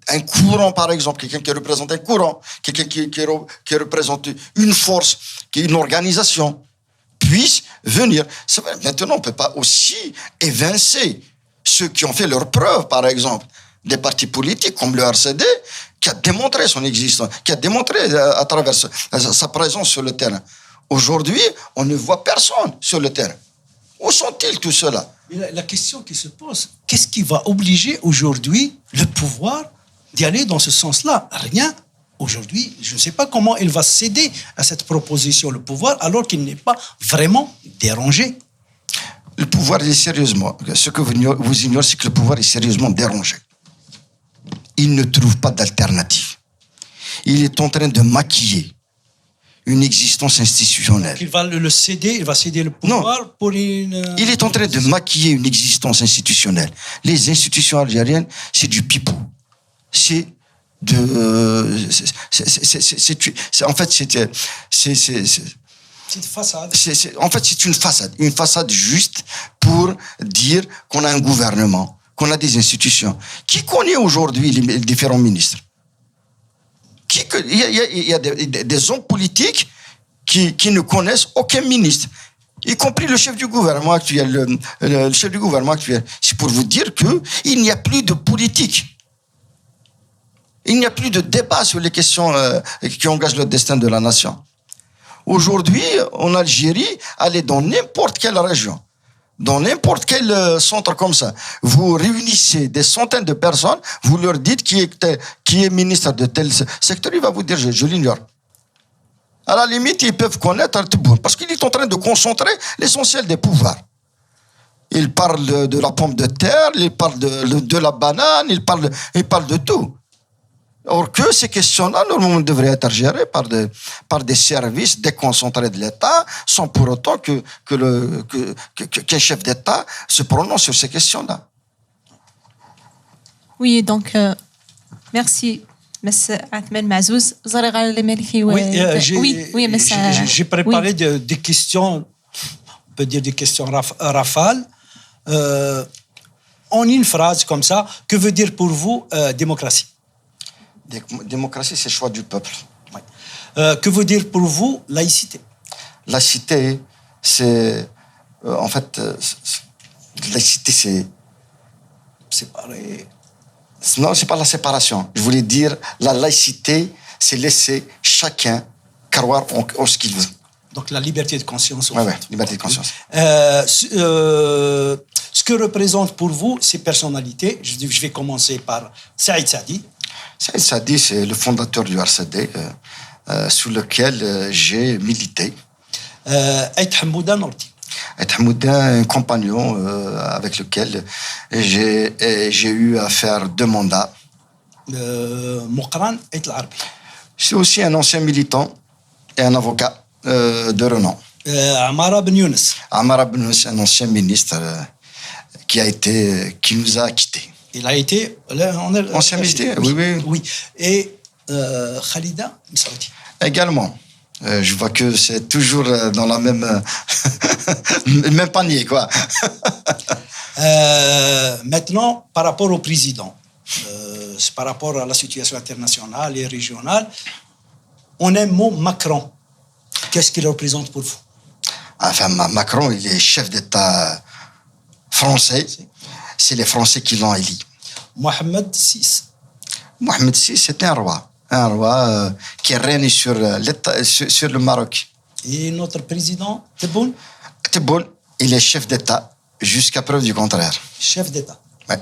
un courant, par exemple, quelqu'un qui représente un courant, quelqu'un qui représente une force, une organisation, puisse venir. Maintenant, on ne peut pas aussi évincer ceux qui ont fait leurs preuves, par exemple, des partis politiques comme le RCD, qui a démontré son existence, qui a démontré à travers sa présence sur le terrain. Aujourd'hui, on ne voit personne sur le terrain. Où sont-ils tous ceux-là? La question qui se pose, qu'est-ce qui va obliger aujourd'hui le pouvoir d'y aller dans ce sens-là? Rien. Aujourd'hui, je ne sais pas comment il va céder à cette proposition, le pouvoir, alors qu'il n'est pas vraiment dérangé. Le pouvoir est sérieusement, ce que vous ignorez, c'est que le pouvoir est sérieusement dérangé. Il ne trouve pas d'alternative. Il est en train de maquiller une existence institutionnelle. Donc il va le céder, il va céder le pouvoir non. Pour une... Il est en train de maquiller une existence institutionnelle. Les institutions algériennes, c'est du pipeau. C'est une façade. En fait, c'est une façade juste pour dire qu'on a un gouvernement, qu'on a des institutions. Qui connaît aujourd'hui les différents ministres? Il y a des hommes politiques qui ne connaissent aucun ministre, y compris le chef du gouvernement actuel. Le chef du gouvernement actuel. C'est pour vous dire qu'il n'y a plus de politique. Il n'y a plus de débat sur les questions qui engagent le destin de la nation. Aujourd'hui, en Algérie, allez dans n'importe quelle région, dans n'importe quel centre comme ça, vous réunissez des centaines de personnes, vous leur dites qui est ministre de tel secteur, il va vous dire je l'ignore. À la limite, ils peuvent connaître Al-Tebboune, parce qu'il est en train de concentrer l'essentiel des pouvoirs. Il parle de la pomme de terre, il parle de la banane, il parle de tout. Or que ces questions-là, normalement, devraient être gérées par des services déconcentrés de l'État, sans pour autant qu'un chef d'État se prononce sur ces questions-là. Oui, donc, merci, M. Athmane Mazouz. J'ai préparé des questions, on peut dire des questions rafales. en une phrase comme ça, que veut dire pour vous démocratie? Démocratie, c'est le choix du peuple. Ouais. Que veut dire pour vous laïcité? Laïcité, c'est... en fait, laïcité, c'est... Séparé. Non, c'est pas la séparation. Je voulais dire, la laïcité, c'est laisser chacun croire en ce qu'il veut. Donc la liberté de conscience. Oui, liberté de conscience. Ce que représente pour vous ces personnalités, je vais commencer par Saïd Saadi. Saïd Saadi, c'est le fondateur du RCD, sous lequel j'ai milité. Aït Hamouda Norti. Aït Hamouda, un compagnon avec lequel j'ai eu à faire 2 mandats. Moukran Aït Larbi. C'est aussi un ancien militant et un avocat de renom. Amara Ben Younes. Amara Ben Younes, un ancien ministre qui nous a quittés. Il a été ancien ministre, oui. Et Khalida Msaouti. Également. Je vois que c'est toujours dans la même le même panier, quoi. Maintenant, par rapport au président, par rapport à la situation internationale et régionale, on aime le mot Macron. Qu'est-ce qu'il représente pour vous? Enfin, Macron, il est chef d'État français. C'est les Français qui l'ont élu. Mohamed VI. Mohamed VI, c'est un roi. Un roi qui règne sur le Maroc. Et notre président, Tebboune? Tebboune, il est chef d'État jusqu'à preuve du contraire. Chef d'État? Oui.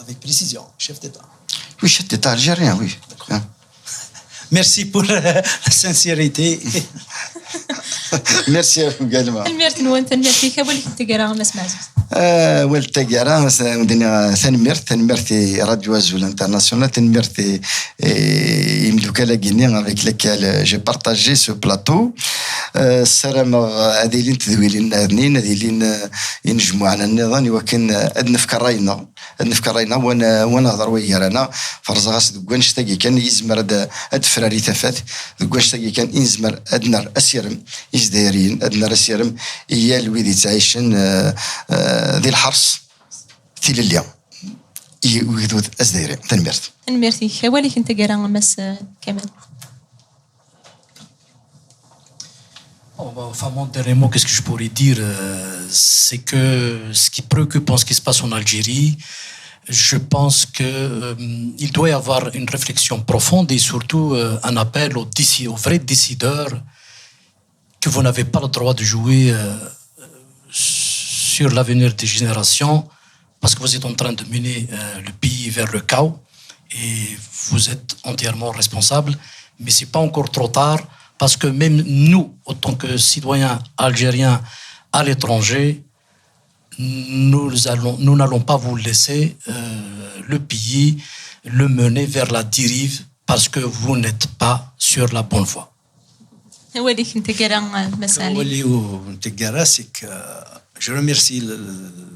Avec précision, chef d'État. Oui, chef d'État algérien, oui. Merci pour la sincérité. Merci à vous également. الميرت نوانت نميرتي كابولي كنت قرا غمس معزوز. والتجارة ودنا ثانميرتي راديو أزول انترناسيونال ثانميرتي يمدوك على غيني avec lesquels j'ai partagé ce plateau. السلام هذه اللي تذويلين اذنين هذه اللي ينجموا على النظام ولكن نفكر راينا وانا هضر ويا رانا فرزغاس دوكانش تاقي كان يزمر هاد فراري ثفات دوكانش تاقي كان يزمر ادنر اسيرم يزدايرين ادنر اسيرم هي الويدي تعيشن ذي الحرص ثيل اليوم يويدود ازدايرين تنميرتي كابولي كنت قرا غمس كمان. Enfin, mon dernier mot, qu'est-ce que je pourrais dire, c'est que ce qui préoccupe en ce qui se passe en Algérie, je pense qu'il doit y avoir une réflexion profonde et surtout un appel aux vrais décideurs que vous n'avez pas le droit de jouer sur l'avenir des générations parce que vous êtes en train de mener le pays vers le chaos et vous êtes entièrement responsable, mais ce n'est pas encore trop tard. Parce que même nous, en tant que citoyens algériens à l'étranger, nous n'allons pas vous laisser le pays, le mener vers la dérive parce que vous n'êtes pas sur la bonne voie. C'est que je remercie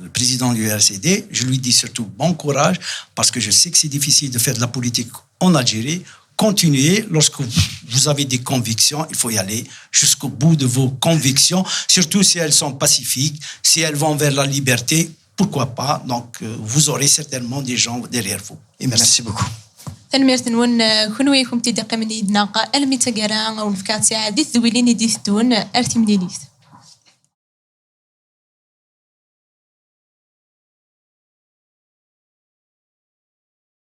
le président du RCD. Je lui dis surtout bon courage parce que je sais que c'est difficile de faire de la politique en Algérie. Continuez, lorsque vous avez des convictions, il faut y aller jusqu'au bout de vos convictions, surtout si elles sont pacifiques, si elles vont vers la liberté, pourquoi pas. Donc, vous aurez certainement des gens derrière vous. Et merci beaucoup. تنميرت نون كونوا يكم تدقى من يدنا الميتاقرا ونفكاتي عادي ذويلين يدي ثدون ارتي مدينيت